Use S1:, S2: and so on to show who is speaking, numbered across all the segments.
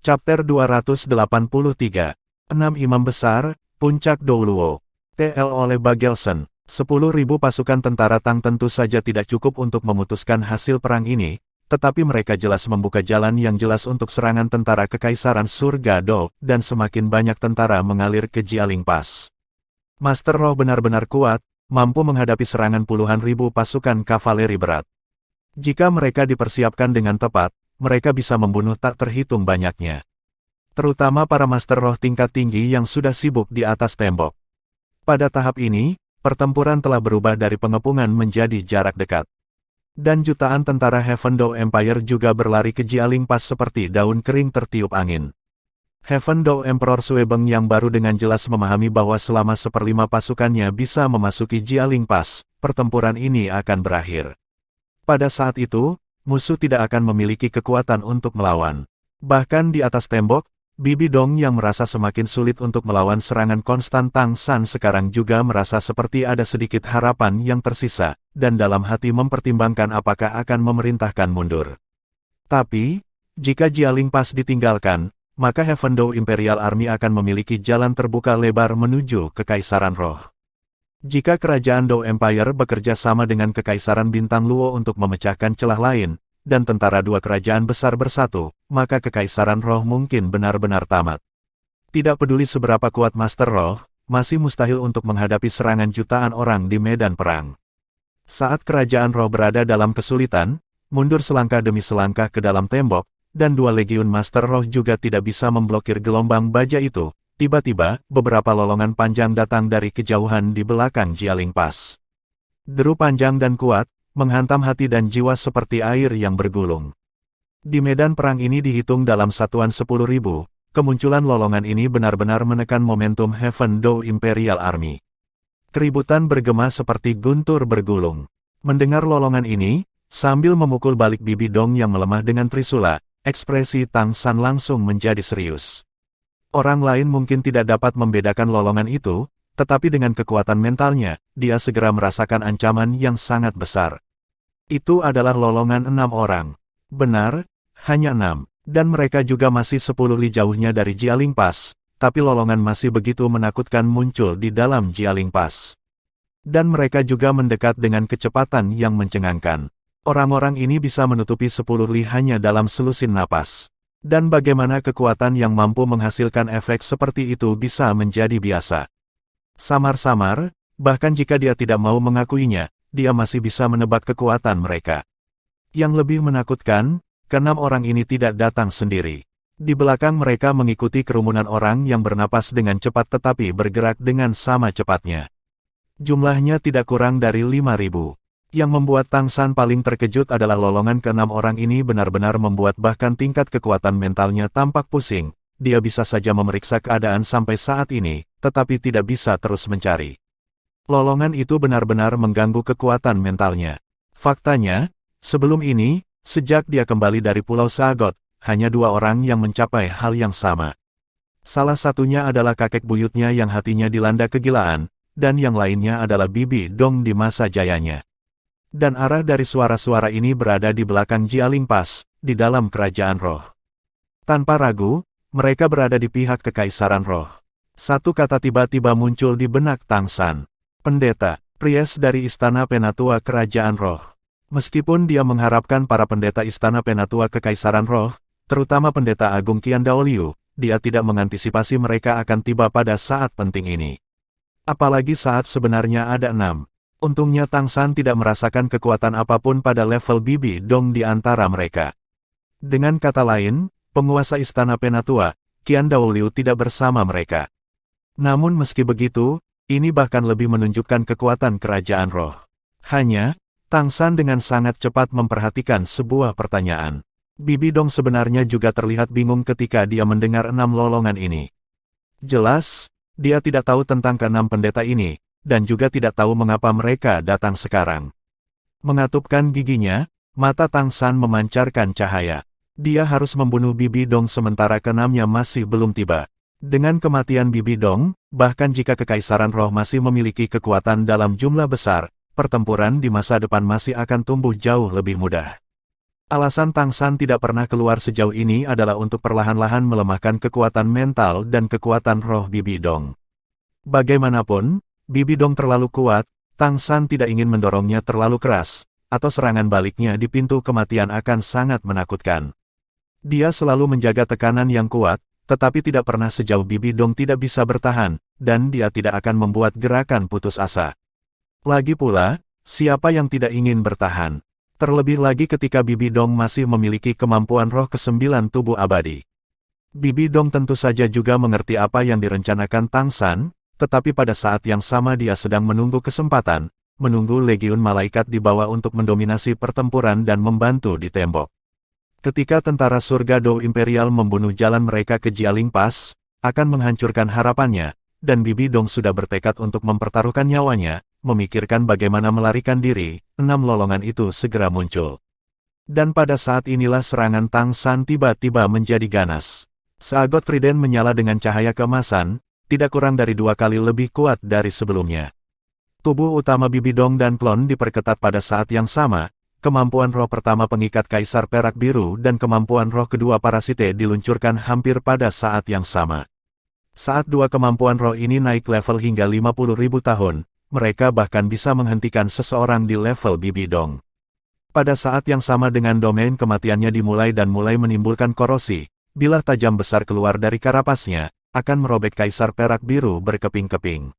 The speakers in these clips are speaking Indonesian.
S1: Chapter 283. 6 Imam Besar, Puncak Douluo. TL oleh Bagelson. 10.000 pasukan tentara Tang tentu saja tidak cukup untuk memutuskan hasil perang ini, tetapi mereka jelas membuka jalan yang jelas untuk serangan tentara Kekaisaran Surga Do, dan semakin banyak tentara mengalir ke Jialing Pass. Master Roh benar-benar kuat, mampu menghadapi serangan puluhan ribu pasukan kavaleri berat. Jika mereka dipersiapkan dengan tepat, mereka bisa membunuh tak terhitung banyaknya. Terutama para Master Roh tingkat tinggi yang sudah sibuk di atas tembok. Pada tahap ini, pertempuran telah berubah dari pengepungan menjadi jarak dekat. Dan jutaan tentara Heaven Dao Empire juga berlari ke Jialing Pass seperti daun kering tertiup angin. Heaven Dao Emperor Suebeng yang baru dengan jelas memahami bahwa selama 1/5 pasukannya bisa memasuki Jialing Pass, pertempuran ini akan berakhir. Pada saat itu, musuh tidak akan memiliki kekuatan untuk melawan. Bahkan di atas tembok, Bibi Dong yang merasa semakin sulit untuk melawan serangan konstan Tang San sekarang juga merasa seperti ada sedikit harapan yang tersisa, dan dalam hati mempertimbangkan apakah akan memerintahkan mundur. Tapi, jika Jialing Pass ditinggalkan, maka Heaven Dao Imperial Army akan memiliki jalan terbuka lebar menuju Kekaisaran Roh. Jika Kerajaan Dao Empire bekerja sama dengan Kekaisaran Bintang Luo untuk memecahkan celah lain, dan tentara dua kerajaan besar bersatu, maka Kekaisaran Roh mungkin benar-benar tamat. Tidak peduli seberapa kuat Master Roh, masih mustahil untuk menghadapi serangan jutaan orang di medan perang. Saat Kerajaan Roh berada dalam kesulitan, mundur selangkah demi selangkah ke dalam tembok, dan dua legiun Master Roh juga tidak bisa memblokir gelombang baja itu. Tiba-tiba, beberapa lolongan panjang datang dari kejauhan di belakang Jialing Pass. Deru panjang dan kuat, menghantam hati dan jiwa seperti air yang bergulung. Di medan perang ini dihitung dalam satuan 10.000, kemunculan lolongan ini benar-benar menekan momentum Heaven Dao Imperial Army. Keributan bergema seperti guntur bergulung. Mendengar lolongan ini, sambil memukul balik Bibi Dong yang melemah dengan trisula, ekspresi Tang San langsung menjadi serius. Orang lain mungkin tidak dapat membedakan lolongan itu, tetapi dengan kekuatan mentalnya, dia segera merasakan ancaman yang sangat besar. Itu adalah lolongan 6 orang. Benar, hanya 6, dan mereka juga masih 10 li jauhnya dari Jialing Pass, tapi lolongan masih begitu menakutkan muncul di dalam Jialing Pass. Dan mereka juga mendekat dengan kecepatan yang mencengangkan. Orang-orang ini bisa menutupi 10 li hanya dalam selusin napas. Dan bagaimana kekuatan yang mampu menghasilkan efek seperti itu bisa menjadi biasa. Samar-samar, bahkan jika dia tidak mau mengakuinya, dia masih bisa menebak kekuatan mereka. Yang lebih menakutkan, ke-6 orang ini tidak datang sendiri. Di belakang mereka mengikuti kerumunan orang yang bernapas dengan cepat tetapi bergerak dengan sama cepatnya. Jumlahnya tidak kurang dari 5.000. Yang membuat Tang San paling terkejut adalah lolongan ke-6 orang ini benar-benar membuat bahkan tingkat kekuatan mentalnya tampak pusing. Dia bisa saja memeriksa keadaan sampai saat ini, tetapi tidak bisa terus mencari. Lolongan itu benar-benar mengganggu kekuatan mentalnya. Faktanya, sebelum ini, sejak dia kembali dari Pulau Sagot, hanya 2 orang yang mencapai hal yang sama. Salah satunya adalah kakek buyutnya yang hatinya dilanda kegilaan, dan yang lainnya adalah Bibi Dong di masa jayanya. Dan arah dari suara-suara ini berada di belakang Jialing Pass, di dalam Kerajaan Roh. Tanpa ragu, mereka berada di pihak Kekaisaran Roh. Satu kata tiba-tiba muncul di benak Tang San. Pendeta, Priest dari Istana Penatua Kerajaan Roh. Meskipun dia mengharapkan para pendeta Istana Penatua Kekaisaran Roh, terutama Pendeta Agung Qian Daoliu, dia tidak mengantisipasi mereka akan tiba pada saat penting ini. Apalagi saat sebenarnya ada 6. Untungnya Tang San tidak merasakan kekuatan apapun pada level Bibi Dong di antara mereka. Dengan kata lain, penguasa Istana Penatua, Qian Daoliu tidak bersama mereka. Namun meski begitu, ini bahkan lebih menunjukkan kekuatan Kerajaan Roh. Hanya, Tang San dengan sangat cepat memperhatikan sebuah pertanyaan. Bibi Dong sebenarnya juga terlihat bingung ketika dia mendengar 6 lolongan ini. Jelas, dia tidak tahu tentang ke-6 pendeta ini, dan juga tidak tahu mengapa mereka datang sekarang. Mengatupkan giginya, mata Tang San memancarkan cahaya. Dia harus membunuh Bibi Dong sementara ke-6-nya masih belum tiba. Dengan kematian Bibi Dong, bahkan jika Kekaisaran Roh masih memiliki kekuatan dalam jumlah besar, pertempuran di masa depan masih akan tumbuh jauh lebih mudah. Alasan Tang San tidak pernah keluar sejauh ini adalah untuk perlahan-lahan melemahkan kekuatan mental dan kekuatan roh Bibi Dong. Bagaimanapun, Bibi Dong terlalu kuat, Tang San tidak ingin mendorongnya terlalu keras, atau serangan baliknya di pintu kematian akan sangat menakutkan. Dia selalu menjaga tekanan yang kuat, tetapi tidak pernah sejauh Bibi Dong tidak bisa bertahan, dan dia tidak akan membuat gerakan putus asa. Lagi pula, siapa yang tidak ingin bertahan? Terlebih lagi ketika Bibi Dong masih memiliki kemampuan roh ke-9 tubuh abadi. Bibi Dong tentu saja juga mengerti apa yang direncanakan Tang San, tetapi pada saat yang sama dia sedang menunggu kesempatan, menunggu legiun malaikat dibawa untuk mendominasi pertempuran dan membantu di tembok. Ketika tentara surga Dou Imperial membunuh jalan mereka ke Jialing Pass, akan menghancurkan harapannya, dan Bibi Dong sudah bertekad untuk mempertaruhkan nyawanya, memikirkan bagaimana melarikan diri, 6 lolongan itu segera muncul. Dan pada saat inilah serangan Tang San tiba-tiba menjadi ganas. Seagot trident menyala dengan cahaya keemasan, tidak kurang dari 2 kali lebih kuat dari sebelumnya. Tubuh utama Bibi Dong dan klon diperketat pada saat yang sama, kemampuan roh pertama pengikat Kaisar Perak Biru dan kemampuan roh kedua Parasite diluncurkan hampir pada saat yang sama. Saat dua kemampuan roh ini naik level hingga 50.000 tahun, mereka bahkan bisa menghentikan seseorang di level Bibi Dong. Pada saat yang sama dengan domain kematiannya dimulai dan mulai menimbulkan korosi, bilah tajam besar keluar dari karapasnya, akan merobek Kaisar Perak Biru berkeping-keping.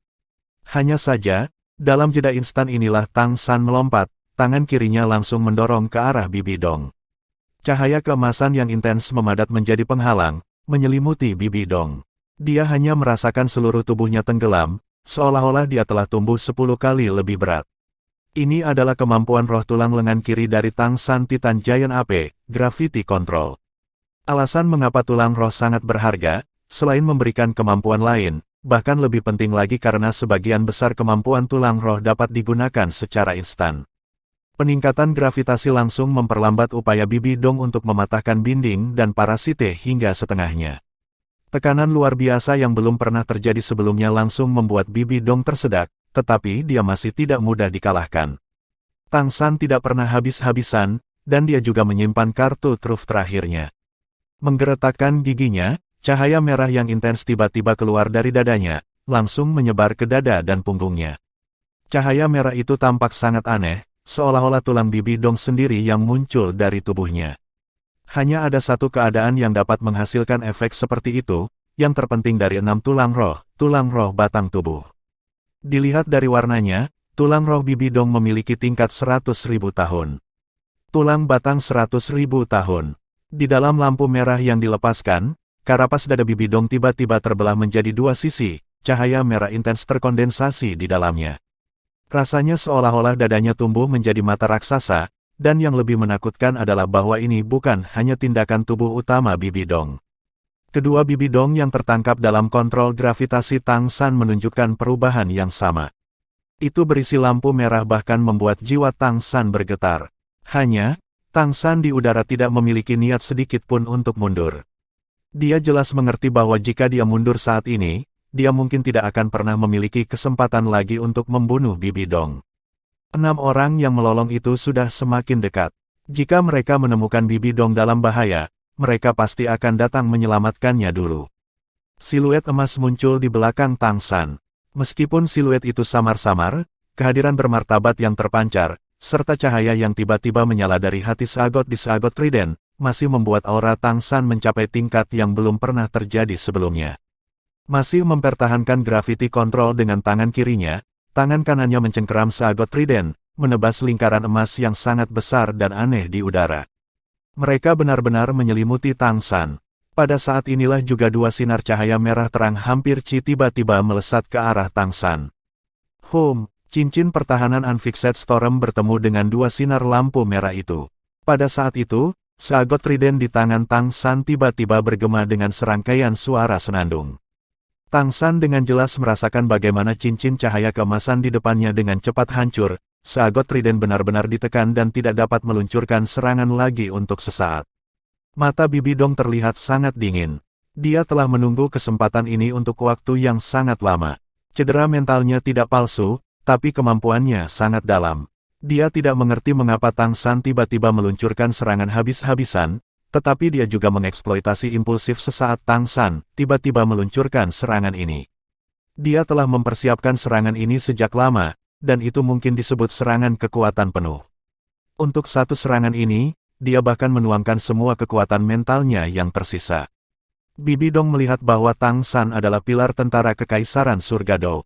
S1: Hanya saja, dalam jeda instan inilah Tang San melompat, tangan kirinya langsung mendorong ke arah Bibi Dong. Cahaya keemasan yang intens memadat menjadi penghalang, menyelimuti Bibi Dong. Dia hanya merasakan seluruh tubuhnya tenggelam, seolah-olah dia telah tumbuh 10 kali lebih berat. Ini adalah kemampuan roh tulang lengan kiri dari Tang San Titan Giant AP, Gravity Control. Alasan mengapa tulang roh sangat berharga, selain memberikan kemampuan lain, bahkan lebih penting lagi karena sebagian besar kemampuan tulang roh dapat digunakan secara instan. Peningkatan gravitasi langsung memperlambat upaya Bibi Dong untuk mematahkan binding dan parasite hingga setengahnya. Tekanan luar biasa yang belum pernah terjadi sebelumnya langsung membuat Bibi Dong tersedak, tetapi dia masih tidak mudah dikalahkan. Tang San tidak pernah habis-habisan, dan dia juga menyimpan kartu truf terakhirnya. Menggeretakkan giginya, cahaya merah yang intens tiba-tiba keluar dari dadanya, langsung menyebar ke dada dan punggungnya. Cahaya merah itu tampak sangat aneh, seolah-olah tulang Bibi Dong sendiri yang muncul dari tubuhnya. Hanya ada satu keadaan yang dapat menghasilkan efek seperti itu, yang terpenting dari 6 tulang roh batang tubuh. Dilihat dari warnanya, tulang roh Bibi Dong memiliki tingkat 100.000 tahun. Tulang batang 100.000 tahun. Di dalam lampu merah yang dilepaskan, karapas dada Bibi Dong tiba-tiba terbelah menjadi 2 sisi, cahaya merah intens terkondensasi di dalamnya. Rasanya seolah-olah dadanya tumbuh menjadi mata raksasa, dan yang lebih menakutkan adalah bahwa ini bukan hanya tindakan tubuh utama Bibi Dong. Kedua Bibi Dong yang tertangkap dalam kontrol gravitasi Tang San menunjukkan perubahan yang sama. Itu berisi lampu merah bahkan membuat jiwa Tang San bergetar. Hanya, Tang San di udara tidak memiliki niat sedikit pun untuk mundur. Dia jelas mengerti bahwa jika dia mundur saat ini, dia mungkin tidak akan pernah memiliki kesempatan lagi untuk membunuh Bibi Dong. 6 orang yang melolong itu sudah semakin dekat. Jika mereka menemukan Bibi Dong dalam bahaya, mereka pasti akan datang menyelamatkannya dulu. Siluet emas muncul di belakang Tang San. Meskipun siluet itu samar-samar, kehadiran bermartabat yang terpancar, serta cahaya yang tiba-tiba menyala dari hati Sagot di Sagot Trident, masih membuat aura Tang San mencapai tingkat yang belum pernah terjadi sebelumnya. Masih mempertahankan gravity control dengan tangan kirinya, tangan kanannya mencengkeram Sagot Trident, menebas lingkaran emas yang sangat besar dan aneh di udara. Mereka benar-benar menyelimuti Tang San. Pada saat inilah juga 2 sinar cahaya merah terang hampir tiba-tiba melesat ke arah Tang San. Cincin pertahanan Unfixed Storm bertemu dengan 2 sinar lampu merah itu. Pada saat itu, Sagot Trident di tangan Tang San tiba-tiba bergema dengan serangkaian suara senandung. Tang San dengan jelas merasakan bagaimana cincin cahaya keemasan di depannya dengan cepat hancur, Sagot Trident benar-benar ditekan dan tidak dapat meluncurkan serangan lagi untuk sesaat. Mata Bibi Dong terlihat sangat dingin. Dia telah menunggu kesempatan ini untuk waktu yang sangat lama. Cedera mentalnya tidak palsu, tapi kemampuannya sangat dalam. Dia tidak mengerti mengapa Tang San tiba-tiba meluncurkan serangan habis-habisan, tetapi dia juga mengeksploitasi impulsif sesaat Tang San tiba-tiba meluncurkan serangan ini. Dia telah mempersiapkan serangan ini sejak lama, dan itu mungkin disebut serangan kekuatan penuh. Untuk satu serangan ini, dia bahkan menuangkan semua kekuatan mentalnya yang tersisa. Bibi Dong melihat bahwa Tang San adalah pilar tentara kekaisaran surga Dou.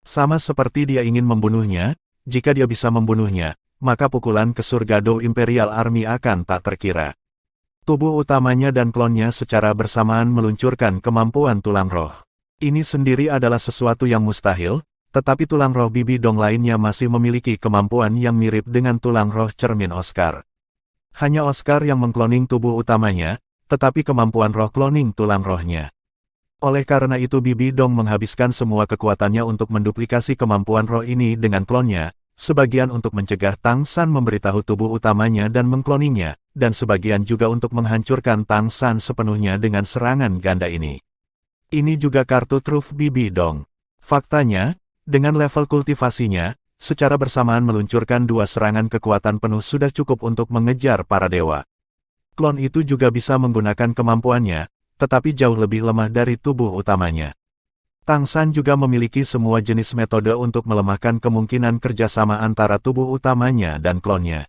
S1: Sama seperti dia ingin membunuhnya, jika dia bisa membunuhnya, maka pukulan ke surga Dou Imperial Army akan tak terkira. Tubuh utamanya dan klonnya secara bersamaan meluncurkan kemampuan tulang roh. Ini sendiri adalah sesuatu yang mustahil, tetapi tulang roh Bibi Dong lainnya masih memiliki kemampuan yang mirip dengan tulang roh cermin Oscar. Hanya Oscar yang mengkloning tubuh utamanya, tetapi kemampuan roh kloning tulang rohnya. Oleh karena itu Bibi Dong menghabiskan semua kekuatannya untuk menduplikasi kemampuan roh ini dengan klonnya, sebagian untuk mencegah Tang San memberitahu tubuh utamanya dan mengkloningnya, dan sebagian juga untuk menghancurkan Tang San sepenuhnya dengan serangan ganda ini. Ini juga kartu truf Bibi Dong. Faktanya, dengan level kultivasinya, secara bersamaan meluncurkan dua serangan kekuatan penuh sudah cukup untuk mengejar para dewa. Klon itu juga bisa menggunakan kemampuannya, tetapi jauh lebih lemah dari tubuh utamanya. Tang San juga memiliki semua jenis metode untuk melemahkan kemungkinan kerjasama antara tubuh utamanya dan klonnya.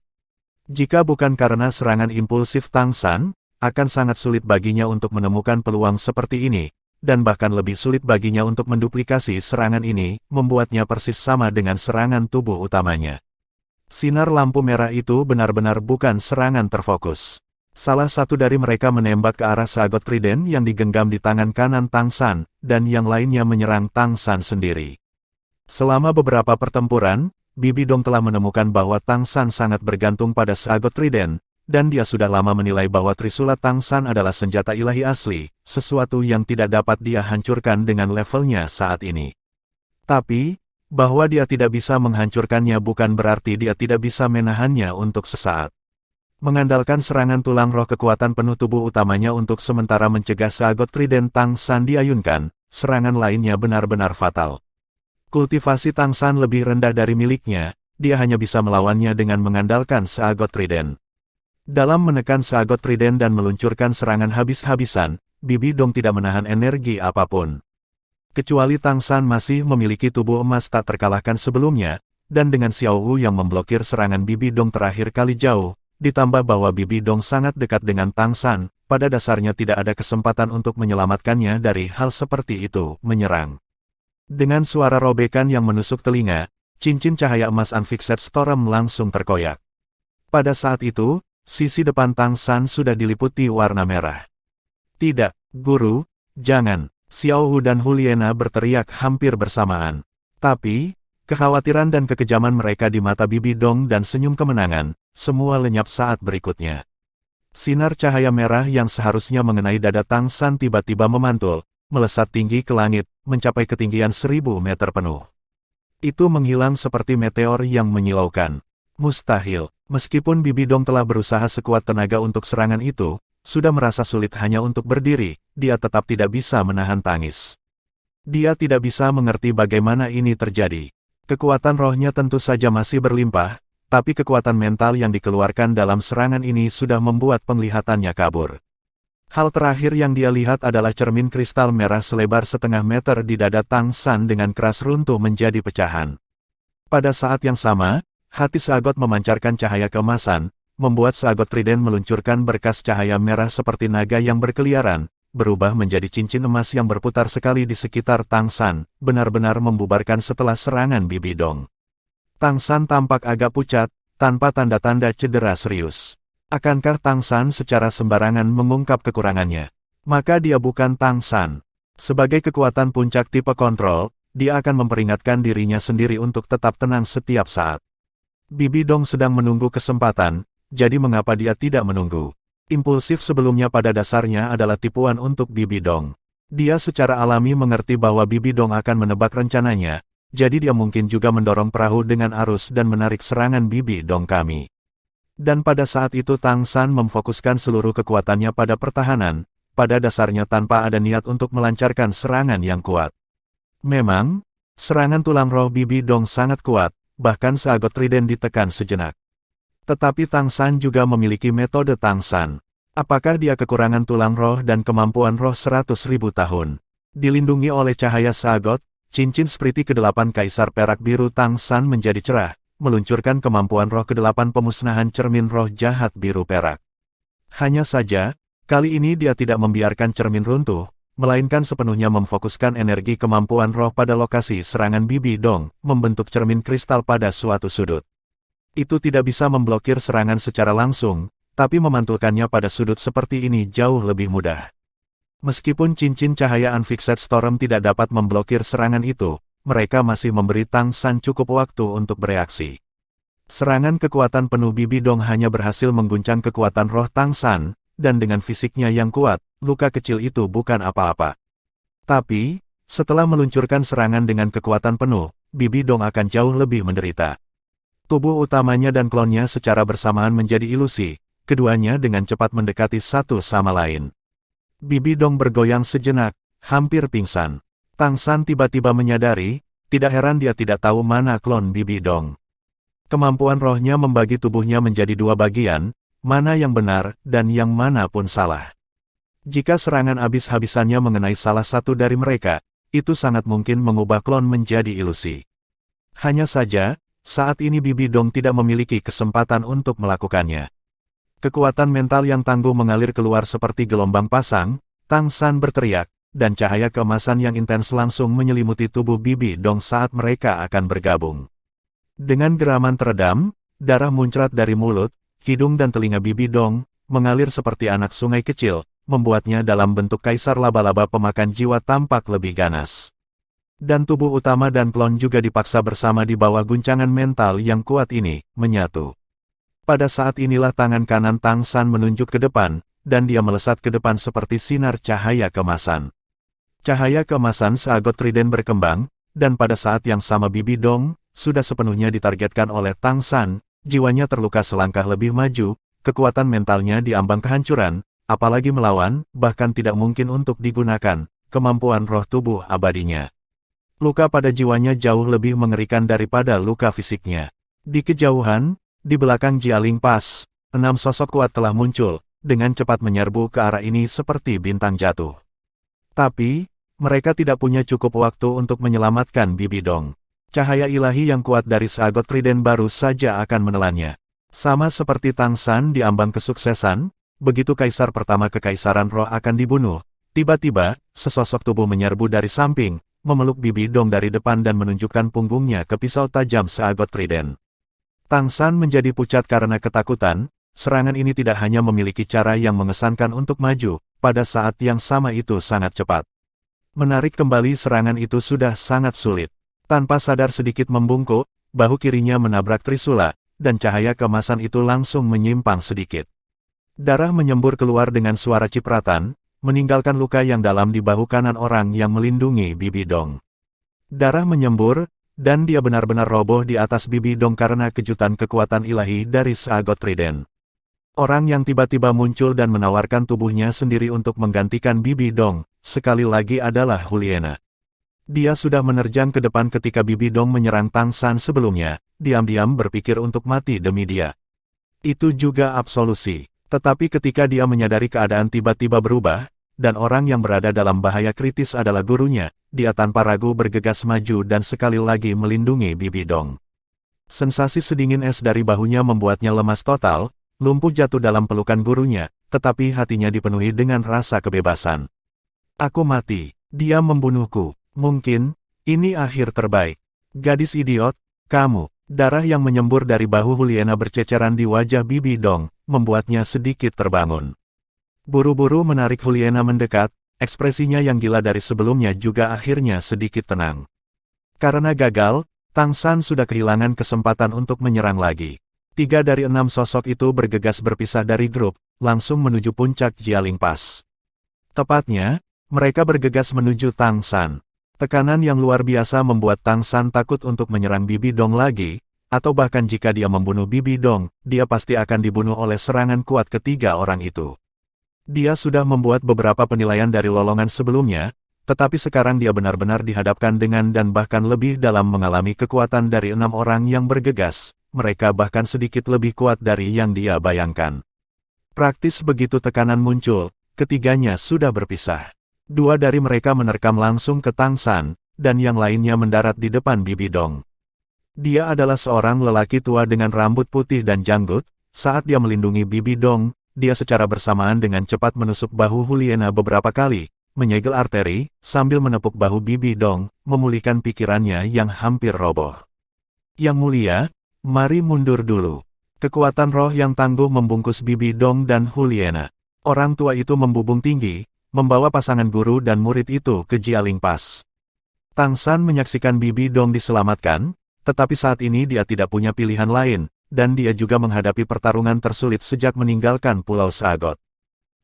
S1: Jika bukan karena serangan impulsif Tang San, akan sangat sulit baginya untuk menemukan peluang seperti ini, dan bahkan lebih sulit baginya untuk menduplikasi serangan ini, membuatnya persis sama dengan serangan tubuh utamanya. Sinar lampu merah itu benar-benar bukan serangan terfokus. Salah satu dari mereka menembak ke arah sagot trident yang digenggam di tangan kanan Tang San, dan yang lainnya menyerang Tang San sendiri. Selama beberapa pertempuran, Bibi Dong telah menemukan bahwa Tang San sangat bergantung pada sagot trident, dan dia sudah lama menilai bahwa Trisula Tang San adalah senjata ilahi asli, sesuatu yang tidak dapat dia hancurkan dengan levelnya saat ini. Tapi, bahwa dia tidak bisa menghancurkannya bukan berarti dia tidak bisa menahannya untuk sesaat. Mengandalkan serangan tulang roh kekuatan penuh tubuh utamanya untuk sementara mencegah sagot trident Tang San diayunkan, serangan lainnya benar-benar fatal. Kultivasi Tang San lebih rendah dari miliknya, dia hanya bisa melawannya dengan mengandalkan sagot trident. Dalam menekan sagot trident dan meluncurkan serangan habis-habisan, Bibi Dong tidak menahan energi apapun. Kecuali Tang San masih memiliki tubuh emas tak terkalahkan sebelumnya, dan dengan Xiao Wu yang memblokir serangan Bibi Dong terakhir kali jauh, ditambah bahwa Bibi Dong sangat dekat dengan Tang San, pada dasarnya tidak ada kesempatan untuk menyelamatkannya dari hal seperti itu, menyerang. Dengan suara robekan yang menusuk telinga, cincin cahaya emas Unfixed Storm langsung terkoyak. Pada saat itu, sisi depan Tang San sudah diliputi warna merah. Tidak, Guru, jangan, Xiao Hu dan Huliena berteriak hampir bersamaan. Tapi, kekhawatiran dan kekejaman mereka di mata Bibi Dong dan senyum kemenangan, semua lenyap saat berikutnya. Sinar cahaya merah yang seharusnya mengenai dada Tang San tiba-tiba memantul, melesat tinggi ke langit, mencapai ketinggian 1000 meter penuh. Itu menghilang seperti meteor yang menyilaukan. Mustahil, meskipun Bibi Dong telah berusaha sekuat tenaga untuk serangan itu, sudah merasa sulit hanya untuk berdiri, dia tetap tidak bisa menahan tangis. Dia tidak bisa mengerti bagaimana ini terjadi. Kekuatan rohnya tentu saja masih berlimpah, tapi kekuatan mental yang dikeluarkan dalam serangan ini sudah membuat penglihatannya kabur. Hal terakhir yang dia lihat adalah cermin kristal merah selebar setengah meter di dada Tang San dengan keras runtuh menjadi pecahan. Pada saat yang sama, hati Sagot memancarkan cahaya keemasan, membuat Sagot Trident meluncurkan berkas cahaya merah seperti naga yang berkeliaran, berubah menjadi cincin emas yang berputar sekali di sekitar Tang San, benar-benar membubarkan setelah serangan Bibi Dong. Tang San tampak agak pucat, tanpa tanda-tanda cedera serius. Akankah Tang San secara sembarangan mengungkap kekurangannya? Maka dia bukan Tang San. Sebagai kekuatan puncak tipe kontrol, dia akan memperingatkan dirinya sendiri untuk tetap tenang setiap saat. Bibi Dong sedang menunggu kesempatan, jadi mengapa dia tidak menunggu? Impulsif sebelumnya pada dasarnya adalah tipuan untuk Bibi Dong. Dia secara alami mengerti bahwa Bibi Dong akan menebak rencananya, jadi dia mungkin juga mendorong perahu dengan arus dan menarik serangan Bibi Dong kami. Dan pada saat itu Tang San memfokuskan seluruh kekuatannya pada pertahanan, pada dasarnya tanpa ada niat untuk melancarkan serangan yang kuat. Memang, serangan tulang roh Bibi Dong sangat kuat, bahkan seagot trident ditekan sejenak. Tetapi Tang San juga memiliki metode Tang San. Apakah dia kekurangan tulang roh dan kemampuan roh 100.000 tahun? Dilindungi oleh cahaya seagot, cincin seperti ke-8 Kaisar Perak Biru Tang San menjadi cerah, meluncurkan kemampuan roh ke-8 pemusnahan cermin roh jahat biru perak. Hanya saja, kali ini dia tidak membiarkan cermin runtuh, melainkan sepenuhnya memfokuskan energi kemampuan roh pada lokasi serangan Bibi Dong, membentuk cermin kristal pada suatu sudut. Itu tidak bisa memblokir serangan secara langsung, tapi memantulkannya pada sudut seperti ini jauh lebih mudah. Meskipun cincin cahaya Unfixed Storm tidak dapat memblokir serangan itu, mereka masih memberi Tang San cukup waktu untuk bereaksi. Serangan kekuatan penuh Bibi Dong hanya berhasil mengguncang kekuatan roh Tang San, dan dengan fisiknya yang kuat, luka kecil itu bukan apa-apa. Tapi, setelah meluncurkan serangan dengan kekuatan penuh, Bibi Dong akan jauh lebih menderita. Tubuh utamanya dan klonnya secara bersamaan menjadi ilusi, keduanya dengan cepat mendekati satu sama lain. Bibi Dong bergoyang sejenak, hampir pingsan. Tang San tiba-tiba menyadari, tidak heran dia tidak tahu mana klon Bibi Dong. Kemampuan rohnya membagi tubuhnya menjadi dua bagian, mana yang benar, dan yang mana pun salah. Jika serangan habis-habisannya mengenai salah satu dari mereka, itu sangat mungkin mengubah klon menjadi ilusi. Hanya saja, saat ini Bibi Dong tidak memiliki kesempatan untuk melakukannya. Kekuatan mental yang tangguh mengalir keluar seperti gelombang pasang, Tang San berteriak, dan cahaya keemasan yang intens langsung menyelimuti tubuh Bibi Dong saat mereka akan bergabung. Dengan geraman teredam, darah muncrat dari mulut, hidung dan telinga Bibi Dong, mengalir seperti anak sungai kecil, membuatnya dalam bentuk kaisar laba-laba pemakan jiwa tampak lebih ganas. Dan tubuh utama dan klon juga dipaksa bersama di bawah guncangan mental yang kuat ini, menyatu. Pada saat inilah tangan kanan Tang San menunjuk ke depan, dan dia melesat ke depan seperti sinar cahaya keemasan. Cahaya keemasan seagot trident berkembang, dan pada saat yang sama Bibi Dong, sudah sepenuhnya ditargetkan oleh Tang San. Jiwanya terluka selangkah lebih maju, kekuatan mentalnya diambang kehancuran, apalagi melawan, bahkan tidak mungkin untuk digunakan, kemampuan roh tubuh abadinya. Luka pada jiwanya jauh lebih mengerikan daripada luka fisiknya. Di kejauhan, di belakang Jialing Pass, 6 sosok kuat telah muncul, dengan cepat menyerbu ke arah ini seperti bintang jatuh. Tapi, mereka tidak punya cukup waktu untuk menyelamatkan Bibi Dong. Cahaya ilahi yang kuat dari seagot trident baru saja akan menelannya. Sama seperti Tang San di ambang kesuksesan, begitu kaisar pertama kekaisaran roh akan dibunuh, tiba-tiba, sesosok tubuh menyerbu dari samping, memeluk Bibi Dong dari depan dan menunjukkan punggungnya ke pisau tajam seagot trident. Tang San menjadi pucat karena ketakutan, serangan ini tidak hanya memiliki cara yang mengesankan untuk maju, pada saat yang sama itu sangat cepat. Menarik kembali serangan itu sudah sangat sulit. Tanpa sadar sedikit membungkuk, bahu kirinya menabrak trisula, dan cahaya keemasan itu langsung menyimpang sedikit. Darah menyembur keluar dengan suara cipratan, meninggalkan luka yang dalam di bahu kanan orang yang melindungi Bibi Dong. Darah menyembur, dan dia benar-benar roboh di atas Bibi Dong karena kejutan kekuatan ilahi dari seagot trident. Orang yang tiba-tiba muncul dan menawarkan tubuhnya sendiri untuk menggantikan Bibi Dong, sekali lagi adalah Juliana. Dia sudah menerjang ke depan ketika Bibi Dong menyerang Tang San sebelumnya, diam-diam berpikir untuk mati demi dia. Itu juga absolusi. Tetapi ketika dia menyadari keadaan tiba-tiba berubah, dan orang yang berada dalam bahaya kritis adalah gurunya, dia tanpa ragu bergegas maju dan sekali lagi melindungi Bibi Dong. Sensasi sedingin es dari bahunya membuatnya lemas total, lumpuh jatuh dalam pelukan gurunya, tetapi hatinya dipenuhi dengan rasa kebebasan. Aku mati, dia membunuhku. Mungkin, ini akhir terbaik. Gadis idiot, kamu. Darah yang menyembur dari bahu Juliana berceceran di wajah Bibi Dong, membuatnya sedikit terbangun. Buru-buru menarik Juliana mendekat, ekspresinya yang gila dari sebelumnya juga akhirnya sedikit tenang. Karena gagal, Tang San sudah kehilangan kesempatan untuk menyerang lagi. 3 dari 6 sosok itu bergegas berpisah dari grup, langsung menuju puncak Jialing Pass. Tepatnya, mereka bergegas menuju Tang San. Tekanan yang luar biasa membuat Tang San takut untuk menyerang Bibi Dong lagi, atau bahkan jika dia membunuh Bibi Dong, dia pasti akan dibunuh oleh serangan kuat ketiga orang itu. Dia sudah membuat beberapa penilaian dari lolongan sebelumnya, tetapi sekarang dia benar-benar dihadapkan dengan dan bahkan lebih dalam mengalami kekuatan dari 6 orang yang bergegas, mereka bahkan sedikit lebih kuat dari yang dia bayangkan. Praktis begitu tekanan muncul, ketiganya sudah berpisah. 2 dari mereka menerkam langsung ke Tang San, dan yang lainnya mendarat di depan Bibi Dong. Dia adalah seorang lelaki tua dengan rambut putih dan janggut. Saat dia melindungi Bibi Dong, dia secara bersamaan dengan cepat menusuk bahu Huliena beberapa kali, menyegel arteri, sambil menepuk bahu Bibi Dong, memulihkan pikirannya yang hampir roboh. Yang mulia, mari mundur dulu. Kekuatan roh yang tangguh membungkus Bibi Dong dan Huliena. Orang tua itu membubung tinggi, membawa pasangan guru dan murid itu ke Jialing Pass. Tang San menyaksikan Bibi Dong diselamatkan, tetapi saat ini dia tidak punya pilihan lain, dan dia juga menghadapi pertarungan tersulit sejak meninggalkan Pulau Sagot.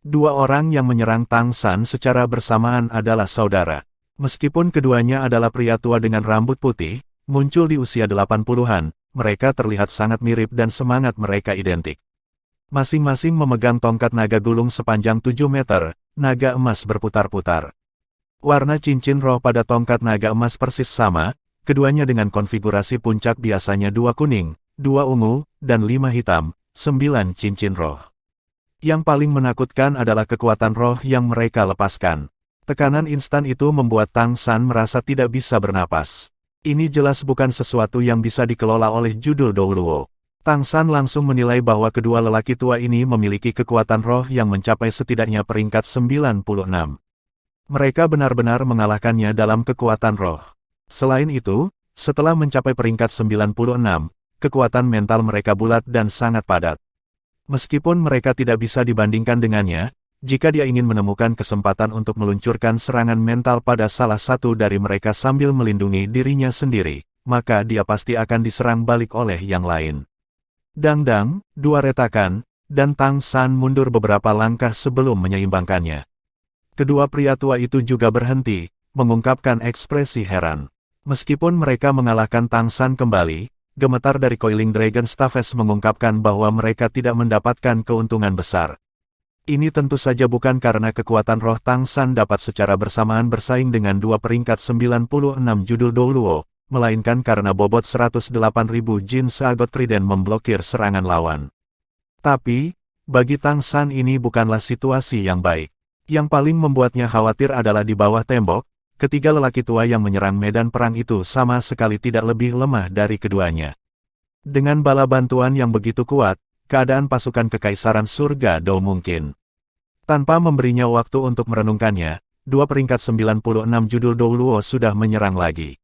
S1: 2 orang yang menyerang Tang San secara bersamaan adalah saudara. Meskipun keduanya adalah pria tua dengan rambut putih, muncul di usia 80-an, mereka terlihat sangat mirip dan semangat mereka identik. Masing-masing memegang tongkat naga gulung sepanjang 7 meter, naga emas berputar-putar. Warna cincin roh pada tongkat naga emas persis sama, keduanya dengan konfigurasi puncak biasanya 2 kuning, 2 ungu, dan 5 hitam, 9 cincin roh. Yang paling menakutkan adalah kekuatan roh yang mereka lepaskan. Tekanan instan itu membuat Tang San merasa tidak bisa bernapas. Ini jelas bukan sesuatu yang bisa dikelola oleh judul Douluo. Tang San langsung menilai bahwa kedua lelaki tua ini memiliki kekuatan roh yang mencapai setidaknya peringkat 96. Mereka benar-benar mengalahkannya dalam kekuatan roh. Selain itu, setelah mencapai peringkat 96, kekuatan mental mereka bulat dan sangat padat. Meskipun mereka tidak bisa dibandingkan dengannya, jika dia ingin menemukan kesempatan untuk meluncurkan serangan mental pada salah satu dari mereka sambil melindungi dirinya sendiri, maka dia pasti akan diserang balik oleh yang lain. Dang-dang, 2 retakan, dan Tang San mundur beberapa langkah sebelum menyeimbangkannya. Kedua pria tua itu juga berhenti, mengungkapkan ekspresi heran. Meskipun mereka mengalahkan Tang San kembali, gemetar dari Coiling Dragon Staffes mengungkapkan bahwa mereka tidak mendapatkan keuntungan besar. Ini tentu saja bukan karena kekuatan roh Tang San dapat secara bersamaan bersaing dengan 2 peringkat 96 judul Douluo, melainkan karena bobot 108.000 Jin Sagot Trident memblokir serangan lawan. Tapi, bagi Tang San ini bukanlah situasi yang baik. Yang paling membuatnya khawatir adalah di bawah tembok, ketiga lelaki tua yang menyerang medan perang itu sama sekali tidak lebih lemah dari keduanya. Dengan bala bantuan yang begitu kuat, keadaan pasukan Kekaisaran Surga Dou mungkin. Tanpa memberinya waktu untuk merenungkannya, 2 peringkat 96 judul Douluo sudah menyerang lagi.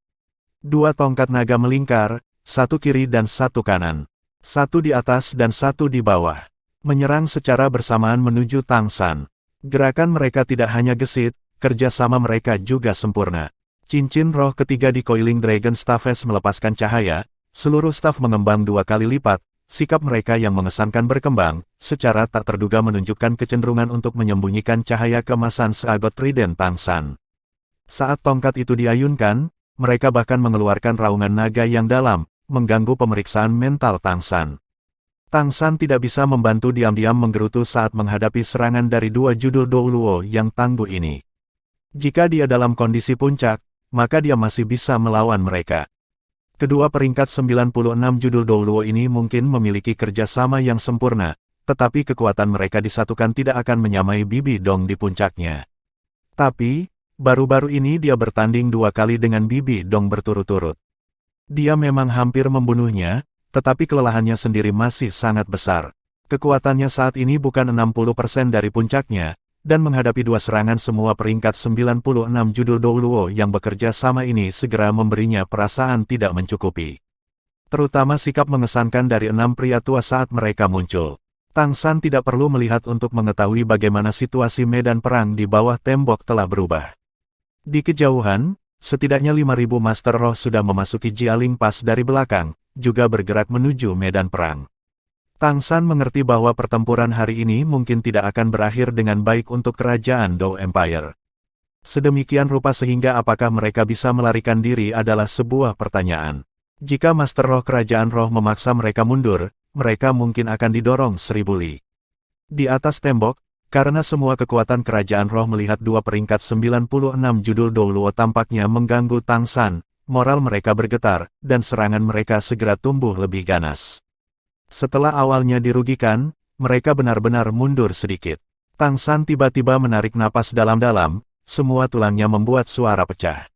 S1: 2 tongkat naga melingkar, 1 kiri dan 1 kanan. 1 di atas dan 1 di bawah. Menyerang secara bersamaan menuju Tang San. Gerakan mereka tidak hanya gesit, kerja sama mereka juga sempurna. Cincin roh ketiga di Coiling Dragon Staffes melepaskan cahaya, seluruh staf mengembang 2 kali lipat, sikap mereka yang mengesankan berkembang, secara tak terduga menunjukkan kecenderungan untuk menyembunyikan cahaya keemasan Sagot Trident Tang San. Saat tongkat itu diayunkan, mereka bahkan mengeluarkan raungan naga yang dalam, mengganggu pemeriksaan mental Tang San. Tang San tidak bisa membantu diam-diam menggerutu saat menghadapi serangan dari 2 judul Douluo yang tangguh ini. Jika dia dalam kondisi puncak, maka dia masih bisa melawan mereka. Kedua peringkat 96 judul Douluo ini mungkin memiliki kerjasama yang sempurna, tetapi kekuatan mereka disatukan tidak akan menyamai Bibi Dong di puncaknya. Tapi, baru-baru ini dia bertanding 2 kali dengan Bibi Dong berturut-turut. Dia memang hampir membunuhnya, tetapi kelelahannya sendiri masih sangat besar. Kekuatannya saat ini bukan 60% dari puncaknya, dan menghadapi 2 serangan semua peringkat 96 judul Douluo yang bekerja sama ini segera memberinya perasaan tidak mencukupi. Terutama sikap mengesankan dari 6 pria tua saat mereka muncul. Tang San tidak perlu melihat untuk mengetahui bagaimana situasi medan perang di bawah tembok telah berubah. Di kejauhan, setidaknya 5.000 Master Roh sudah memasuki Jialing Pass dari belakang, juga bergerak menuju medan perang. Tang San mengerti bahwa pertempuran hari ini mungkin tidak akan berakhir dengan baik untuk kerajaan Dou Empire. Sedemikian rupa sehingga apakah mereka bisa melarikan diri adalah sebuah pertanyaan. Jika Master Roh Kerajaan Roh memaksa mereka mundur, mereka mungkin akan didorong 1000 li. Di atas tembok, Karena semua kekuatan kerajaan roh melihat dua peringkat 96 judul Douluo tampaknya mengganggu Tang San, moral mereka bergetar, dan serangan mereka segera tumbuh lebih ganas. Setelah awalnya dirugikan, mereka benar-benar mundur sedikit. Tang San tiba-tiba menarik napas dalam-dalam, semua tulangnya membuat suara pecah.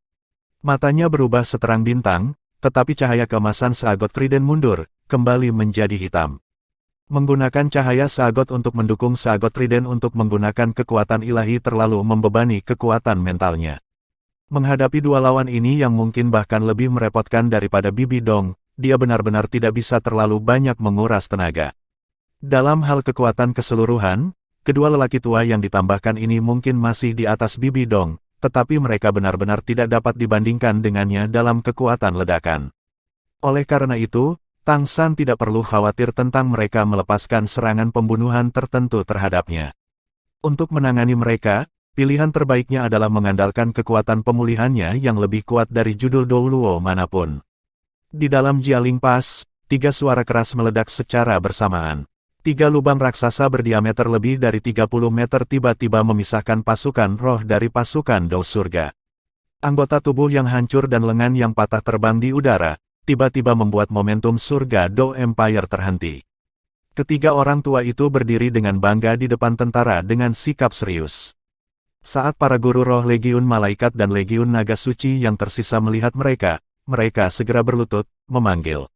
S1: Matanya berubah seterang bintang, tetapi cahaya keemasan seagot trident mundur, kembali menjadi hitam. Menggunakan cahaya seagot untuk mendukung seagot trident untuk menggunakan kekuatan ilahi terlalu membebani kekuatan mentalnya. Menghadapi dua lawan ini yang mungkin bahkan lebih merepotkan daripada Bibi Dong, dia benar-benar tidak bisa terlalu banyak menguras tenaga. Dalam hal kekuatan keseluruhan, kedua lelaki tua yang ditambahkan ini mungkin masih di atas Bibi Dong, tetapi mereka benar-benar tidak dapat dibandingkan dengannya dalam kekuatan ledakan. Oleh karena itu, Tang San tidak perlu khawatir tentang mereka melepaskan serangan pembunuhan tertentu terhadapnya. Untuk menangani mereka, pilihan terbaiknya adalah mengandalkan kekuatan pemulihannya yang lebih kuat dari judul Douluo manapun. Di dalam Jialing Pass, 3 suara keras meledak secara bersamaan. 3 lubang raksasa berdiameter lebih dari 30 meter tiba-tiba memisahkan pasukan roh dari pasukan Dao Surga. Anggota tubuh yang hancur dan lengan yang patah terbang di udara, tiba-tiba membuat momentum surga Dao Empire terhenti. Ketiga orang tua itu berdiri dengan bangga di depan tentara dengan sikap serius. Saat para guru roh Legiun Malaikat dan Legiun Naga Suci yang tersisa melihat mereka, mereka segera berlutut, memanggil.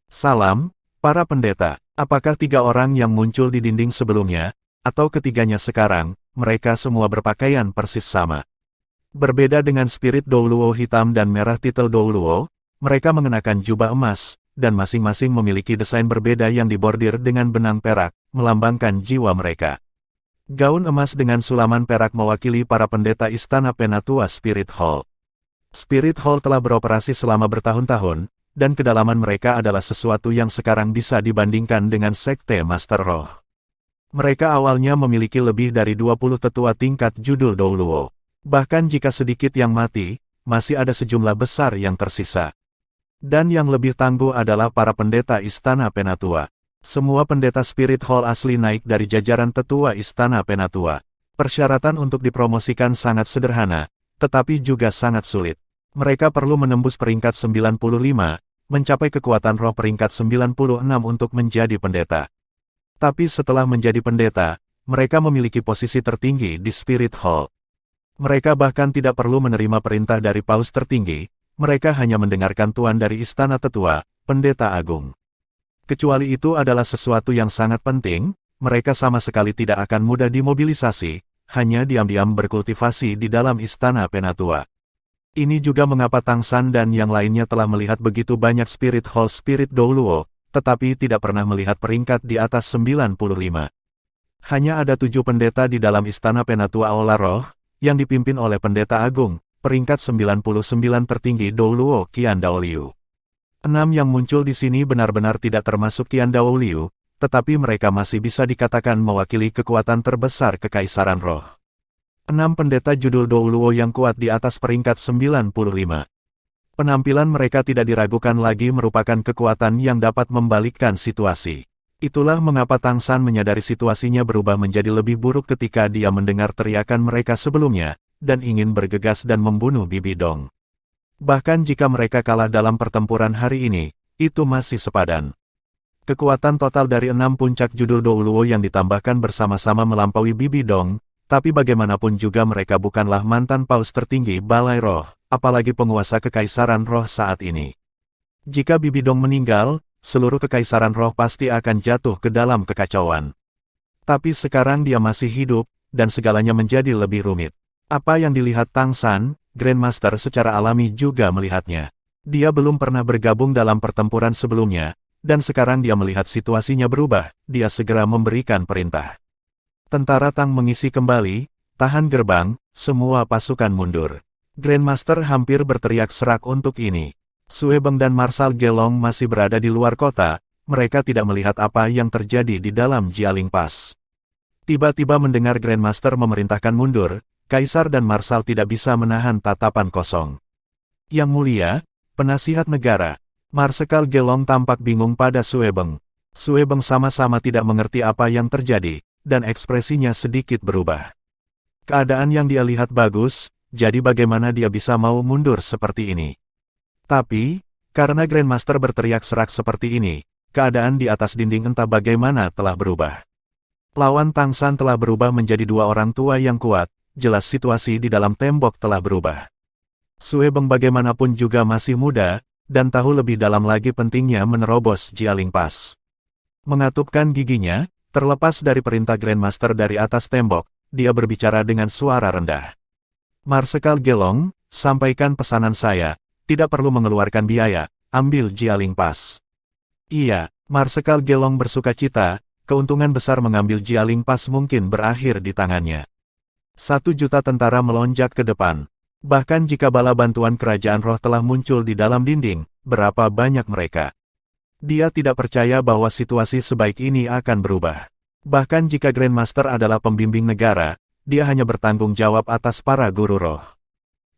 S1: Salam, para pendeta. Apakah 3 orang yang muncul di dinding sebelumnya, atau ketiganya sekarang, mereka semua berpakaian persis sama. Berbeda dengan spirit Douluo hitam dan merah titel Douluo, mereka mengenakan jubah emas, dan masing-masing memiliki desain berbeda yang dibordir dengan benang perak, melambangkan jiwa mereka. Gaun emas dengan sulaman perak mewakili para pendeta Istana Penatua Spirit Hall. Spirit Hall telah beroperasi selama bertahun-tahun, dan kedalaman mereka adalah sesuatu yang sekarang bisa dibandingkan dengan Sekte Master Roh. Mereka awalnya memiliki lebih dari 20 tetua tingkat judul Douluo. Bahkan jika sedikit yang mati, masih ada sejumlah besar yang tersisa. Dan yang lebih tangguh adalah para pendeta Istana Penatua. Semua pendeta Spirit Hall asli naik dari jajaran tetua Istana Penatua. Persyaratan untuk dipromosikan sangat sederhana, tetapi juga sangat sulit. Mereka perlu menembus peringkat 95, mencapai kekuatan roh peringkat 96 untuk menjadi pendeta. Tapi setelah menjadi pendeta, mereka memiliki posisi tertinggi di Spirit Hall. Mereka bahkan tidak perlu menerima perintah dari paus tertinggi, mereka hanya mendengarkan tuan dari Istana Tetua, Pendeta Agung. Kecuali itu adalah sesuatu yang sangat penting, mereka sama sekali tidak akan mudah dimobilisasi, hanya diam-diam berkultivasi di dalam Istana Penatua. Ini juga mengapa Tang San dan yang lainnya telah melihat begitu banyak Spirit Hall Spirit Douluo, tetapi tidak pernah melihat peringkat di atas 95. Hanya ada 7 pendeta di dalam Istana Penatua Aula Roh, yang dipimpin oleh Pendeta Agung, peringkat 99 tertinggi Douluo Qian Daoliu. 6 yang muncul di sini benar-benar tidak termasuk Qian Daoliu, tetapi mereka masih bisa dikatakan mewakili kekuatan terbesar Kekaisaran Roh. 6 pendeta judul Douluo yang kuat di atas peringkat 95. Penampilan mereka tidak diragukan lagi merupakan kekuatan yang dapat membalikkan situasi. Itulah mengapa Tang San menyadari situasinya berubah menjadi lebih buruk ketika dia mendengar teriakan mereka sebelumnya, dan ingin bergegas dan membunuh Bibi Dong. Bahkan jika mereka kalah dalam pertempuran hari ini, itu masih sepadan. Kekuatan total dari 6 puncak judul Douluo yang ditambahkan bersama-sama melampaui Bibi Dong, tapi bagaimanapun juga mereka bukanlah mantan paus tertinggi Balai Roh, apalagi penguasa Kekaisaran Roh saat ini. Jika Bibi Dong meninggal, seluruh Kekaisaran Roh pasti akan jatuh ke dalam kekacauan. Tapi sekarang dia masih hidup, dan segalanya menjadi lebih rumit. Apa yang dilihat Tang San, Grandmaster secara alami juga melihatnya. Dia belum pernah bergabung dalam pertempuran sebelumnya, dan sekarang dia melihat situasinya berubah, dia segera memberikan perintah. Tentara Tang mengisi kembali, tahan gerbang, semua pasukan mundur. Grandmaster hampir berteriak serak untuk ini. Sue Beng dan Marshal Gelong masih berada di luar kota, mereka tidak melihat apa yang terjadi di dalam Jialing Pass. Tiba-tiba mendengar Grandmaster memerintahkan mundur, Kaisar dan Marshal tidak bisa menahan tatapan kosong. Yang mulia, penasihat negara, Marsekal Gelong tampak bingung pada Sue Beng. Sue Beng sama-sama tidak mengerti apa yang terjadi. dan ekspresinya sedikit berubah. Keadaan yang dia lihat bagus, jadi bagaimana dia bisa mau mundur seperti ini? Tapi, karena Grandmaster berteriak serak seperti ini, keadaan di atas dinding entah bagaimana telah berubah. Lawan Tang San telah berubah menjadi dua orang tua yang kuat, jelas situasi di dalam tembok telah berubah. Sue Beng bagaimanapun juga masih muda, dan tahu lebih dalam lagi pentingnya menerobos Jialing Pass. Mengatupkan giginya, terlepas dari perintah Grandmaster dari atas tembok, dia berbicara dengan suara rendah. Marsekal Gelong, sampaikan pesanan saya, tidak perlu mengeluarkan biaya, ambil Jialing Pass. Iya, Marsekal Gelong bersukacita, keuntungan besar mengambil Jialing Pass mungkin berakhir di tangannya. 1.000.000 tentara melonjak ke depan. Bahkan jika bala bantuan kerajaan roh telah muncul di dalam dinding, berapa banyak mereka? Dia tidak percaya bahwa situasi sebaik ini akan berubah. Bahkan jika Grandmaster adalah pembimbing negara, dia hanya bertanggung jawab atas para guru roh.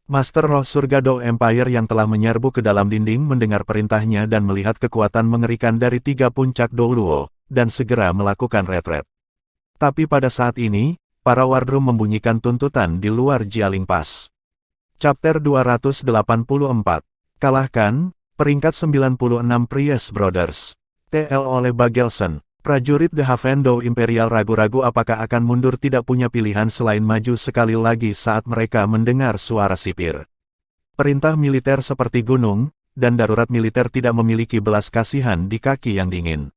S1: Master Roh Surga Do Empire yang telah menyerbu ke dalam dinding mendengar perintahnya dan melihat kekuatan mengerikan dari 3 puncak Do Luo, dan segera melakukan retret. Tapi pada saat ini, para wardroom membunyikan tuntutan di luar Jialing Pass. Chapter 284. Kalahkan, peringkat 96 Priest Brothers. TL oleh Bagelson. Prajurit The Havendo Imperial ragu-ragu apakah akan mundur tidak punya pilihan selain maju sekali lagi saat mereka mendengar suara sipir. Perintah militer seperti gunung, dan darurat militer tidak memiliki belas kasihan di kaki yang dingin.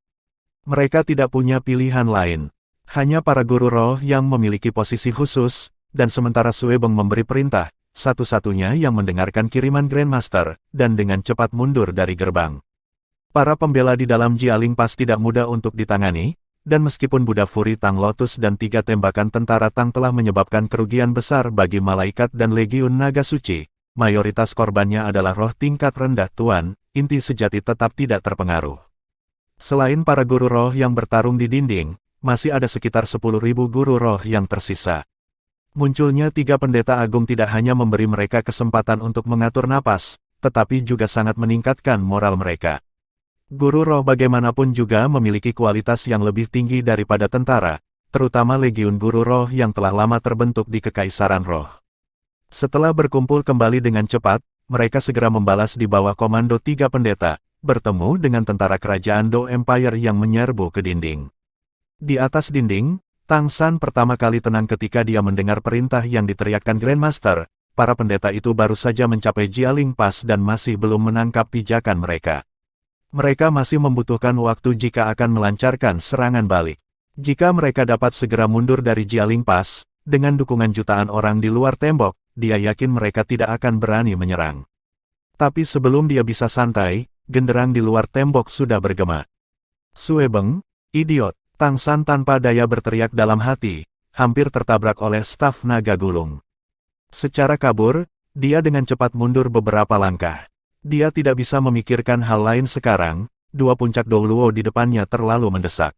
S1: Mereka tidak punya pilihan lain. Hanya para guru roh yang memiliki posisi khusus, dan sementara Sue Beng memberi perintah, satu-satunya yang mendengarkan kiriman Grandmaster, dan dengan cepat mundur dari gerbang. Para pembela di dalam Jialing Pass tidak mudah untuk ditangani, dan meskipun Buddha Fury Tang Lotus dan 3 tembakan tentara Tang telah menyebabkan kerugian besar bagi malaikat dan legiun naga suci, mayoritas korbannya adalah roh tingkat rendah Tuan, inti sejati tetap tidak terpengaruh. Selain para guru roh yang bertarung di dinding, masih ada sekitar 10.000 guru roh yang tersisa. Munculnya 3 pendeta agung tidak hanya memberi mereka kesempatan untuk mengatur napas, tetapi juga sangat meningkatkan moral mereka. Guru roh bagaimanapun juga memiliki kualitas yang lebih tinggi daripada tentara, terutama legiun guru roh yang telah lama terbentuk di Kekaisaran Roh. Setelah berkumpul kembali dengan cepat, mereka segera membalas di bawah komando 3 pendeta, bertemu dengan tentara kerajaan Do Empire yang menyerbu ke dinding. Di atas dinding, Tang San pertama kali tenang ketika dia mendengar perintah yang diteriakkan Grandmaster. Para pendeta itu baru saja mencapai Jialing Pass dan masih belum menangkap pijakan mereka. Mereka masih membutuhkan waktu jika akan melancarkan serangan balik. Jika mereka dapat segera mundur dari Jialing Pass, dengan dukungan jutaan orang di luar tembok, dia yakin mereka tidak akan berani menyerang. Tapi sebelum dia bisa santai, genderang di luar tembok sudah bergema. Sue Beng, idiot, Tang San tanpa daya berteriak dalam hati, hampir tertabrak oleh staf naga gulung. Secara kabur, dia dengan cepat mundur beberapa langkah. Dia tidak bisa memikirkan hal lain sekarang, 2 puncak Do Luo di depannya terlalu mendesak.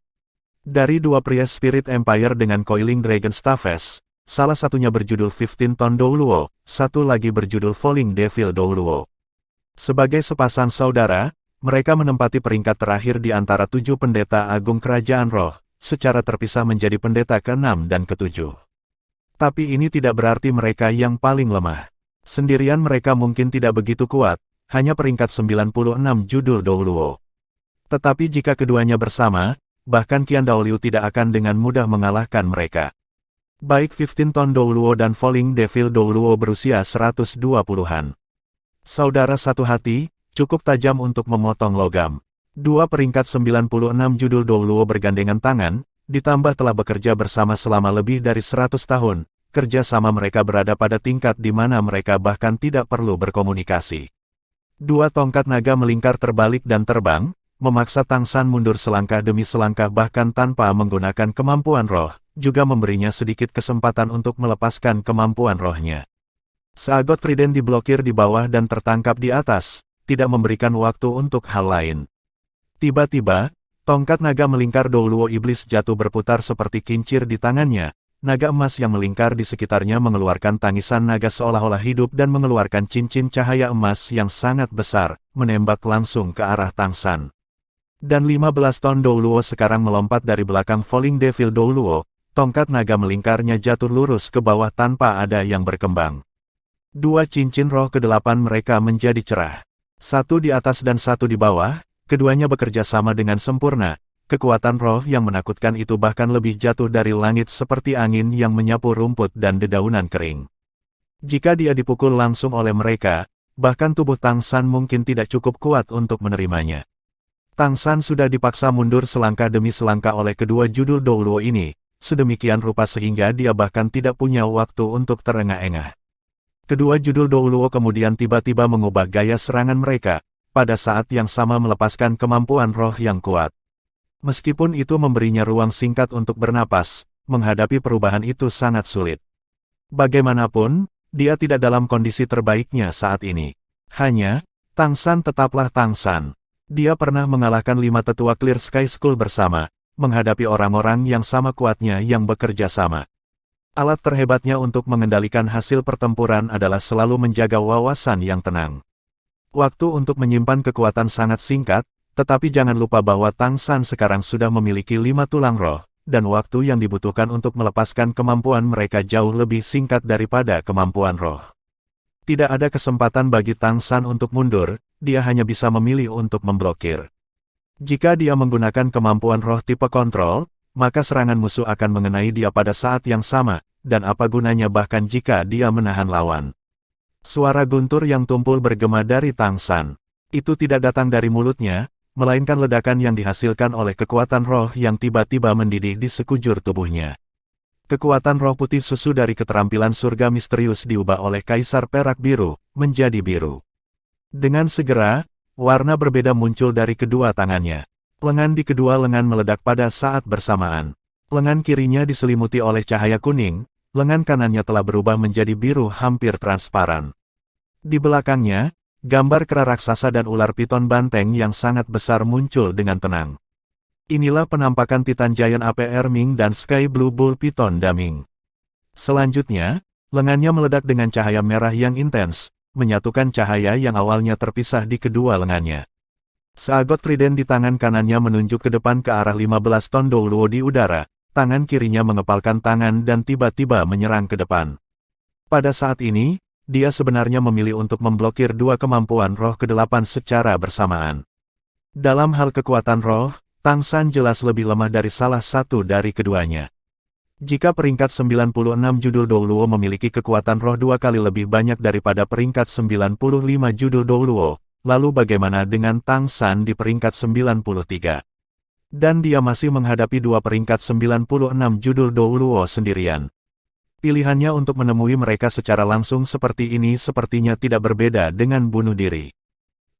S1: Dari 2 pria Spirit Empire dengan Coiling Dragon Staffes, salah satunya berjudul 15 Ton Do Luo, satu lagi berjudul Falling Devil Do Luo. Sebagai sepasang saudara, mereka menempati peringkat terakhir di antara 7 pendeta agung kerajaan roh, secara terpisah menjadi pendeta ke-6 dan ke-7. Tapi ini tidak berarti mereka yang paling lemah. Sendirian mereka mungkin tidak begitu kuat, hanya peringkat 96 judul Do Luo. Tetapi jika keduanya bersama, bahkan Qian Daoliu tidak akan dengan mudah mengalahkan mereka. Baik 15 Ton Do Luo dan Falling Devil Do Luo berusia 120-an. Saudara satu hati, cukup tajam untuk memotong logam. 2 peringkat 96 judul Do Luo bergandengan tangan, ditambah telah bekerja bersama selama lebih dari 100 tahun, kerja sama mereka berada pada tingkat di mana mereka bahkan tidak perlu berkomunikasi. 2 tongkat naga melingkar terbalik dan terbang, memaksa Tang San mundur selangkah demi selangkah bahkan tanpa menggunakan kemampuan roh, juga memberinya sedikit kesempatan untuk melepaskan kemampuan rohnya. Seagot trident diblokir di bawah dan tertangkap di atas, tidak memberikan waktu untuk hal lain. Tiba-tiba, tongkat naga melingkar Do Luo iblis jatuh berputar seperti kincir di tangannya. Naga emas yang melingkar di sekitarnya mengeluarkan tangisan naga seolah-olah hidup dan mengeluarkan cincin cahaya emas yang sangat besar, menembak langsung ke arah Tang San. Dan 15 Ton Do Luo sekarang melompat dari belakang Falling Devil Do Luo, tongkat naga melingkarnya jatuh lurus ke bawah tanpa ada yang berkembang. Dua cincin roh ke-8 mereka menjadi cerah. Satu di atas dan satu di bawah, keduanya bekerja sama dengan sempurna. Kekuatan roh yang menakutkan itu bahkan lebih jatuh dari langit seperti angin yang menyapu rumput dan dedaunan kering. Jika dia dipukul langsung oleh mereka, bahkan tubuh Tang San mungkin tidak cukup kuat untuk menerimanya. Tang San sudah dipaksa mundur selangkah demi selangkah oleh kedua judul Douluo ini, sedemikian rupa sehingga dia bahkan tidak punya waktu untuk terengah-engah. Kedua judul Douluo kemudian tiba-tiba mengubah gaya serangan mereka, pada saat yang sama melepaskan kemampuan roh yang kuat. Meskipun itu memberinya ruang singkat untuk bernapas, menghadapi perubahan itu sangat sulit. Bagaimanapun, dia tidak dalam kondisi terbaiknya saat ini. Hanya, Tang San tetaplah Tang San. Dia pernah mengalahkan 5 tetua Clear Sky School bersama, menghadapi orang-orang yang sama kuatnya yang bekerja sama. Alat terhebatnya untuk mengendalikan hasil pertempuran adalah selalu menjaga wawasan yang tenang. Waktu untuk menyimpan kekuatan sangat singkat, tetapi jangan lupa bahwa Tang San sekarang sudah memiliki 5 tulang roh, dan waktu yang dibutuhkan untuk melepaskan kemampuan mereka jauh lebih singkat daripada kemampuan roh. Tidak ada kesempatan bagi Tang San untuk mundur, dia hanya bisa memilih untuk memblokir. Jika dia menggunakan kemampuan roh tipe kontrol, maka serangan musuh akan mengenai dia pada saat yang sama, dan apa gunanya bahkan jika dia menahan lawan. Suara guntur yang tumpul bergema dari Tang San. Itu tidak datang dari mulutnya, melainkan ledakan yang dihasilkan oleh kekuatan roh yang tiba-tiba mendidih di sekujur tubuhnya. Kekuatan roh putih susu dari keterampilan surga misterius diubah oleh Kaisar Perak Biru, menjadi biru. Dengan segera, warna berbeda muncul dari kedua tangannya. Lengan di kedua lengan meledak pada saat bersamaan. Lengan kirinya diselimuti oleh cahaya kuning, lengan kanannya telah berubah menjadi biru hampir transparan. Di belakangnya, gambar kera raksasa dan ular piton banteng yang sangat besar muncul dengan tenang. Inilah penampakan Titan Giant APR Ming dan Sky Blue Bull Piton Daming. Selanjutnya, lengannya meledak dengan cahaya merah yang intens, menyatukan cahaya yang awalnya terpisah di kedua lengannya. Seagot trident di tangan kanannya menunjuk ke depan ke arah 15 ton Douluo di udara, tangan kirinya mengepalkan tangan dan tiba-tiba menyerang ke depan. Pada saat ini, dia sebenarnya memilih untuk memblokir dua kemampuan roh ke-8 secara bersamaan. Dalam hal kekuatan roh, Tang San jelas lebih lemah dari salah satu dari keduanya. Jika peringkat 96 judul Douluo memiliki kekuatan roh 2 kali lebih banyak daripada peringkat 95 judul Douluo, lalu bagaimana dengan Tang San di peringkat 93? Dan dia masih menghadapi dua peringkat 96 judul Douluo sendirian. Pilihannya untuk menemui mereka secara langsung seperti ini sepertinya tidak berbeda dengan bunuh diri.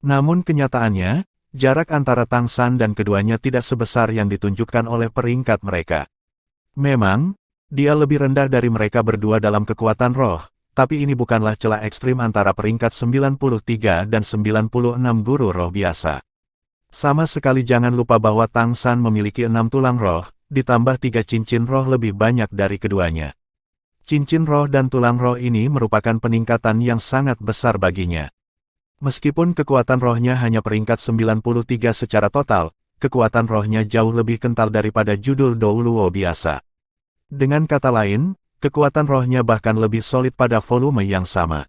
S1: Namun kenyataannya, jarak antara Tang San dan keduanya tidak sebesar yang ditunjukkan oleh peringkat mereka. Memang, dia lebih rendah dari mereka berdua dalam kekuatan roh, tapi ini bukanlah celah ekstrim antara peringkat 93 dan 96 guru roh biasa. Sama sekali jangan lupa bahwa Tang San memiliki 6 tulang roh, ditambah 3 cincin roh lebih banyak dari keduanya. Cincin roh dan tulang roh ini merupakan peningkatan yang sangat besar baginya. Meskipun kekuatan rohnya hanya peringkat 93 secara total, kekuatan rohnya jauh lebih kental daripada judul Douluo biasa. Dengan kata lain, kekuatan rohnya bahkan lebih solid pada volume yang sama.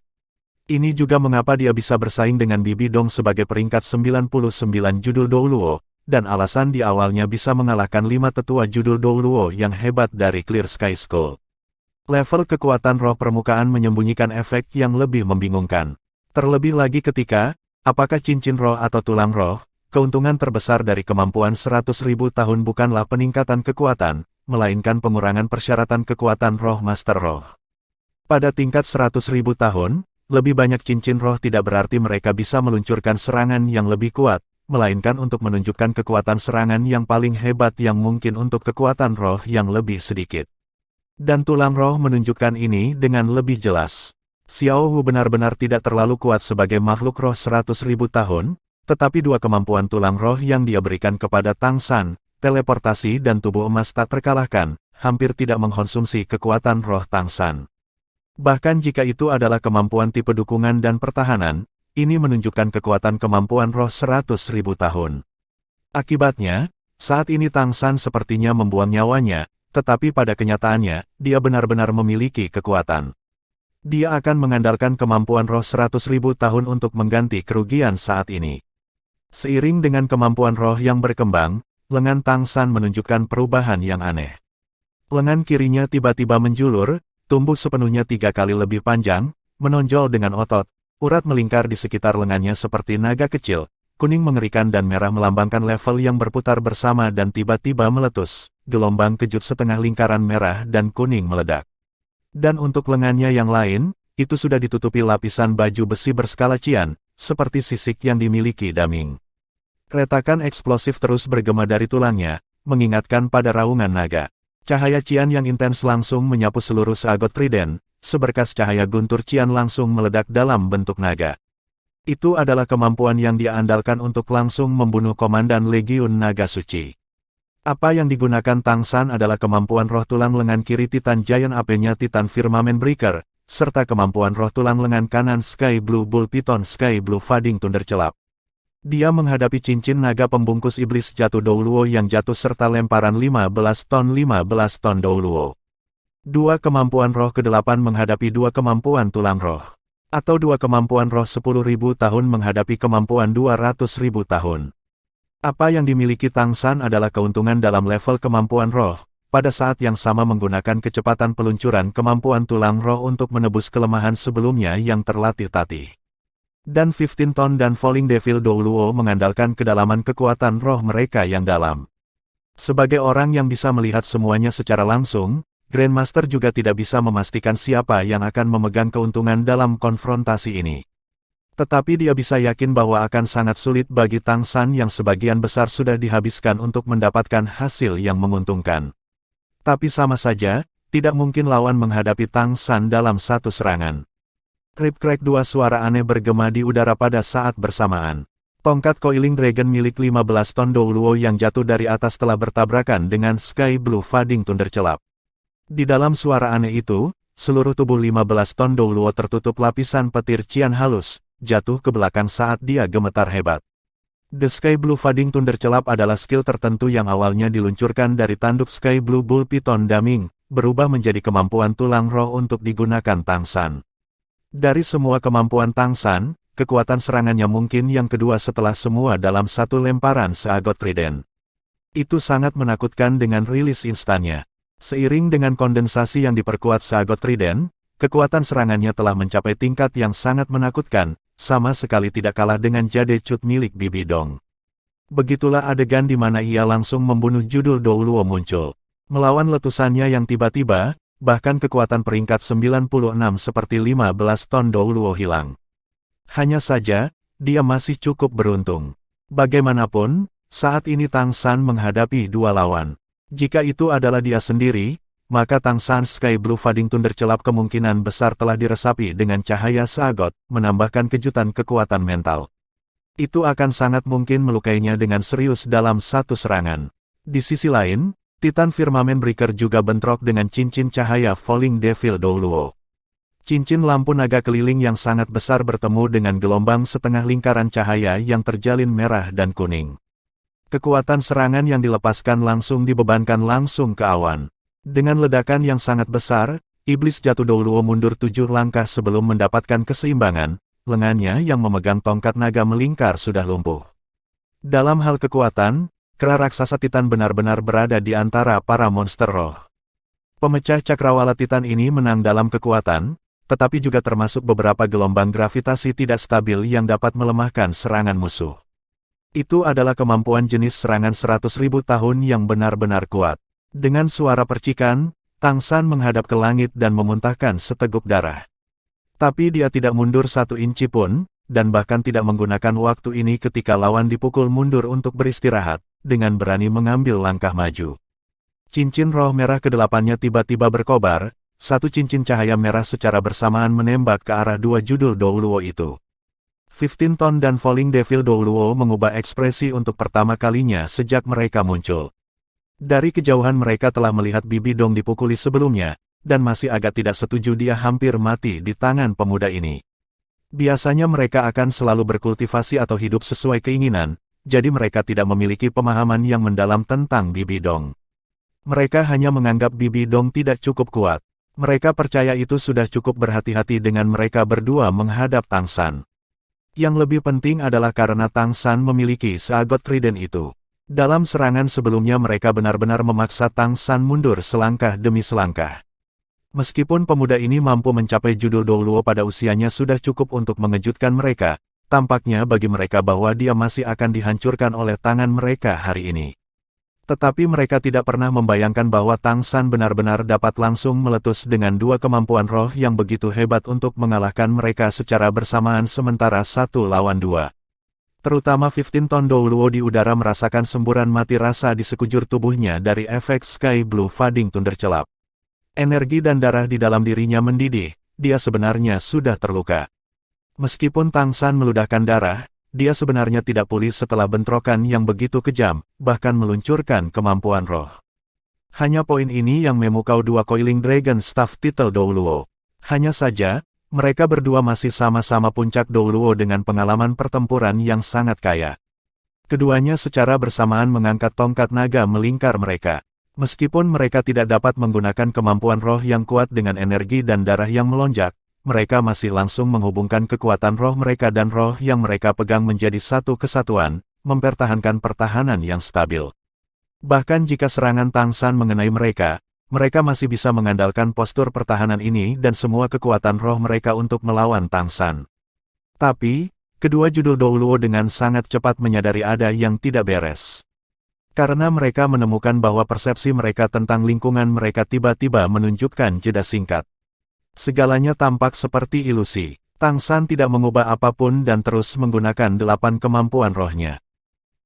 S1: Ini juga mengapa dia bisa bersaing dengan Bibi Dong sebagai peringkat 99 judul Douluo, dan alasan di awalnya bisa mengalahkan 5 tetua judul Douluo yang hebat dari Clear Sky School. Level kekuatan roh permukaan menyembunyikan efek yang lebih membingungkan. Terlebih lagi ketika, apakah cincin roh atau tulang roh, keuntungan terbesar dari kemampuan 100.000 tahun bukanlah peningkatan kekuatan, melainkan pengurangan persyaratan kekuatan roh master roh. Pada tingkat 100.000 tahun, lebih banyak cincin roh tidak berarti mereka bisa meluncurkan serangan yang lebih kuat, melainkan untuk menunjukkan kekuatan serangan yang paling hebat yang mungkin untuk kekuatan roh yang lebih sedikit. Dan tulang roh menunjukkan ini dengan lebih jelas. Xiao Hu benar-benar tidak terlalu kuat sebagai makhluk roh 100.000 tahun, tetapi dua kemampuan tulang roh yang dia berikan kepada Tang San, teleportasi dan tubuh emas tak terkalahkan, hampir tidak mengkonsumsi kekuatan roh Tang San. Bahkan jika itu adalah kemampuan tipe dukungan dan pertahanan, ini menunjukkan kekuatan kemampuan roh 100.000 tahun. Akibatnya, saat ini Tang San sepertinya membuang nyawanya, tetapi pada kenyataannya, dia benar-benar memiliki kekuatan. Dia akan mengandalkan kemampuan roh 100.000 tahun untuk mengganti kerugian saat ini. Seiring dengan kemampuan roh yang berkembang, lengan Tang San menunjukkan perubahan yang aneh. Lengan kirinya tiba-tiba menjulur, tumbuh sepenuhnya 3 kali lebih panjang, menonjol dengan otot, urat melingkar di sekitar lengannya seperti naga kecil, kuning mengerikan dan merah melambangkan level yang berputar bersama dan tiba-tiba meletus, gelombang kejut setengah lingkaran merah dan kuning meledak. Dan untuk lengannya yang lain, itu sudah ditutupi lapisan baju besi berskala cian, seperti sisik yang dimiliki Daming. Retakan eksplosif terus bergema dari tulangnya, mengingatkan pada raungan naga. Cahaya cian yang intens langsung menyapu seluruh seagot trident, seberkas cahaya guntur cian langsung meledak dalam bentuk naga. Itu adalah kemampuan yang dia andalkan untuk langsung membunuh Komandan Legiun Naga Suci. Apa yang digunakan Tang San adalah kemampuan roh tulang lengan kiri Titan Giant Ape-nya Titan Firmament Breaker, serta kemampuan roh tulang lengan kanan Sky Blue Bull Python Sky Blue Fading Thunder Celap. Dia menghadapi cincin naga pembungkus iblis jatuh Douluo yang jatuh serta lemparan 15 ton Douluo. Dua kemampuan roh ke-8 menghadapi dua kemampuan tulang roh. Atau dua kemampuan roh 10.000 tahun menghadapi kemampuan 200.000 tahun. Apa yang dimiliki Tang San adalah keuntungan dalam level kemampuan roh, pada saat yang sama menggunakan kecepatan peluncuran kemampuan tulang roh untuk menebus kelemahan sebelumnya yang terlatih-tatih. Dan 15 Ton dan Falling Devil Douluo mengandalkan kedalaman kekuatan roh mereka yang dalam. Sebagai orang yang bisa melihat semuanya secara langsung, Grandmaster juga tidak bisa memastikan siapa yang akan memegang keuntungan dalam konfrontasi ini. Tetapi dia bisa yakin bahwa akan sangat sulit bagi Tang San yang sebagian besar sudah dihabiskan untuk mendapatkan hasil yang menguntungkan. Tapi sama saja, tidak mungkin lawan menghadapi Tang San dalam satu serangan. Rip crack, dua suara aneh bergema di udara pada saat bersamaan. Tongkat Coiling Dragon milik 15 ton Douluo yang jatuh dari atas telah bertabrakan dengan Sky Blue Fading Thunder Celap. Di dalam suara aneh itu, seluruh tubuh 15 ton Douluo tertutup lapisan petir cian halus, jatuh ke belakang saat dia gemetar hebat. The Sky Blue Fading Thunder Celap adalah skill tertentu yang awalnya diluncurkan dari tanduk Sky Blue Bull Python Daming, berubah menjadi kemampuan tulang roh untuk digunakan Tang San. Dari semua kemampuan Tang San, kekuatan serangannya mungkin yang kedua setelah semua dalam satu lemparan seagot trident. Itu sangat menakutkan dengan rilis instannya. Seiring dengan kondensasi yang diperkuat seagot trident, kekuatan serangannya telah mencapai tingkat yang sangat menakutkan, sama sekali tidak kalah dengan Jade Cut milik Bibi Dong. Begitulah adegan di mana ia langsung membunuh judul Douluo muncul. Melawan letusannya yang tiba-tiba, bahkan kekuatan peringkat 96 seperti 15 ton Douluo hilang. Hanya saja, dia masih cukup beruntung. Bagaimanapun, saat ini Tang San menghadapi dua lawan. Jika itu adalah dia sendiri, maka Tang San Sky Blue Fading Thunder Celap kemungkinan besar telah diresapi dengan cahaya seagot, menambahkan kejutan kekuatan mental. Itu akan sangat mungkin melukainya dengan serius dalam satu serangan. Di sisi lain, Titan Firmament Breaker juga bentrok dengan cincin cahaya Falling Devil Douluo. Cincin lampu naga keliling yang sangat besar bertemu dengan gelombang setengah lingkaran cahaya yang terjalin merah dan kuning. Kekuatan serangan yang dilepaskan langsung dibebankan langsung ke awan. Dengan ledakan yang sangat besar, iblis jatuh Douluo mundur 7 langkah sebelum mendapatkan keseimbangan, lengannya yang memegang tongkat naga melingkar sudah lumpuh. Dalam hal kekuatan, kera raksasa Titan benar-benar berada di antara para monster roh. Pemecah cakrawala Titan ini menang dalam kekuatan, tetapi juga termasuk beberapa gelombang gravitasi tidak stabil yang dapat melemahkan serangan musuh. Itu adalah kemampuan jenis serangan 100.000 tahun yang benar-benar kuat. Dengan suara percikan, Tang San menghadap ke langit dan memuntahkan seteguk darah. Tapi dia tidak mundur 1 inci pun, dan bahkan tidak menggunakan waktu ini ketika lawan dipukul mundur untuk beristirahat, dengan berani mengambil langkah maju. Cincin roh merah ke-8-nya tiba-tiba berkobar, satu cincin cahaya merah secara bersamaan menembak ke arah dua judul Douluo itu. 15 Ton dan Falling Devil Douluo mengubah ekspresi untuk pertama kalinya sejak mereka muncul. Dari kejauhan mereka telah melihat Bibi Dong dipukuli sebelumnya, dan masih agak tidak setuju dia hampir mati di tangan pemuda ini. Biasanya mereka akan selalu berkultivasi atau hidup sesuai keinginan, jadi mereka tidak memiliki pemahaman yang mendalam tentang Bibi Dong. Mereka hanya menganggap Bibi Dong tidak cukup kuat. Mereka percaya itu sudah cukup berhati-hati dengan mereka berdua menghadap Tang San. Yang lebih penting adalah karena Tang San memiliki seagot trident itu. Dalam serangan sebelumnya mereka benar-benar memaksa Tang San mundur selangkah demi selangkah. Meskipun pemuda ini mampu mencapai judul Douluo pada usianya sudah cukup untuk mengejutkan mereka, tampaknya bagi mereka bahwa dia masih akan dihancurkan oleh tangan mereka hari ini. Tetapi mereka tidak pernah membayangkan bahwa Tang San benar-benar dapat langsung meletus dengan dua kemampuan roh yang begitu hebat untuk mengalahkan mereka secara bersamaan sementara 1 lawan 2. Terutama 15 Ton Douluo di udara merasakan semburan mati rasa di sekujur tubuhnya dari efek Sky Blue Fading Thunder celap. Energi dan darah di dalam dirinya mendidih, dia sebenarnya sudah terluka. Meskipun Tang San meludahkan darah, dia sebenarnya tidak pulih setelah bentrokan yang begitu kejam, bahkan meluncurkan kemampuan roh. Hanya poin ini yang memukau dua Coiling Dragon Staff Title Douluo. Hanya saja, mereka berdua masih sama-sama puncak Douluo dengan pengalaman pertempuran yang sangat kaya. Keduanya secara bersamaan mengangkat tongkat naga melingkar mereka. Meskipun mereka tidak dapat menggunakan kemampuan roh yang kuat dengan energi dan darah yang melonjak, mereka masih langsung menghubungkan kekuatan roh mereka dan roh yang mereka pegang menjadi satu kesatuan, mempertahankan pertahanan yang stabil. Bahkan jika serangan Tang San mengenai mereka, mereka masih bisa mengandalkan postur pertahanan ini dan semua kekuatan roh mereka untuk melawan Tang San. Tapi, kedua judul Douluo dengan sangat cepat menyadari ada yang tidak beres. Karena mereka menemukan bahwa persepsi mereka tentang lingkungan mereka tiba-tiba menunjukkan jeda singkat. Segalanya tampak seperti ilusi. Tang San tidak mengubah apapun dan terus menggunakan 8 kemampuan rohnya.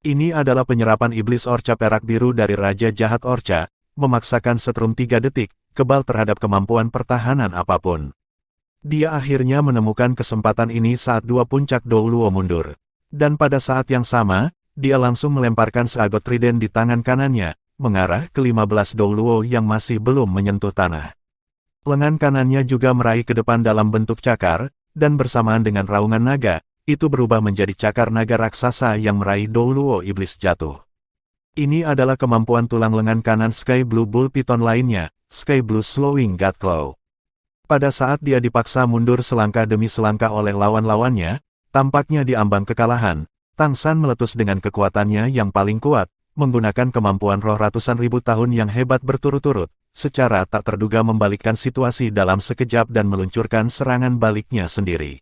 S1: Ini adalah penyerapan iblis orca perak biru dari Raja Jahat Orca, memaksakan setrum 3 detik, kebal terhadap kemampuan pertahanan apapun. Dia akhirnya menemukan kesempatan ini saat dua puncak Douluo mundur. Dan pada saat yang sama, dia langsung melemparkan seagot trident di tangan kanannya, mengarah ke 15 Douluo yang masih belum menyentuh tanah. Lengan kanannya juga meraih ke depan dalam bentuk cakar, dan bersamaan dengan raungan naga, itu berubah menjadi cakar naga raksasa yang meraih Douluo iblis jatuh. Ini adalah kemampuan tulang lengan kanan Sky Blue Bull Python lainnya, Sky Blue Slowing God Claw. Pada saat dia dipaksa mundur selangkah demi selangkah oleh lawan-lawannya, tampaknya di ambang kekalahan, Tang San meletus dengan kekuatannya yang paling kuat, menggunakan kemampuan roh ratusan ribu tahun yang hebat berturut-turut, secara tak terduga membalikkan situasi dalam sekejap dan meluncurkan serangan baliknya sendiri.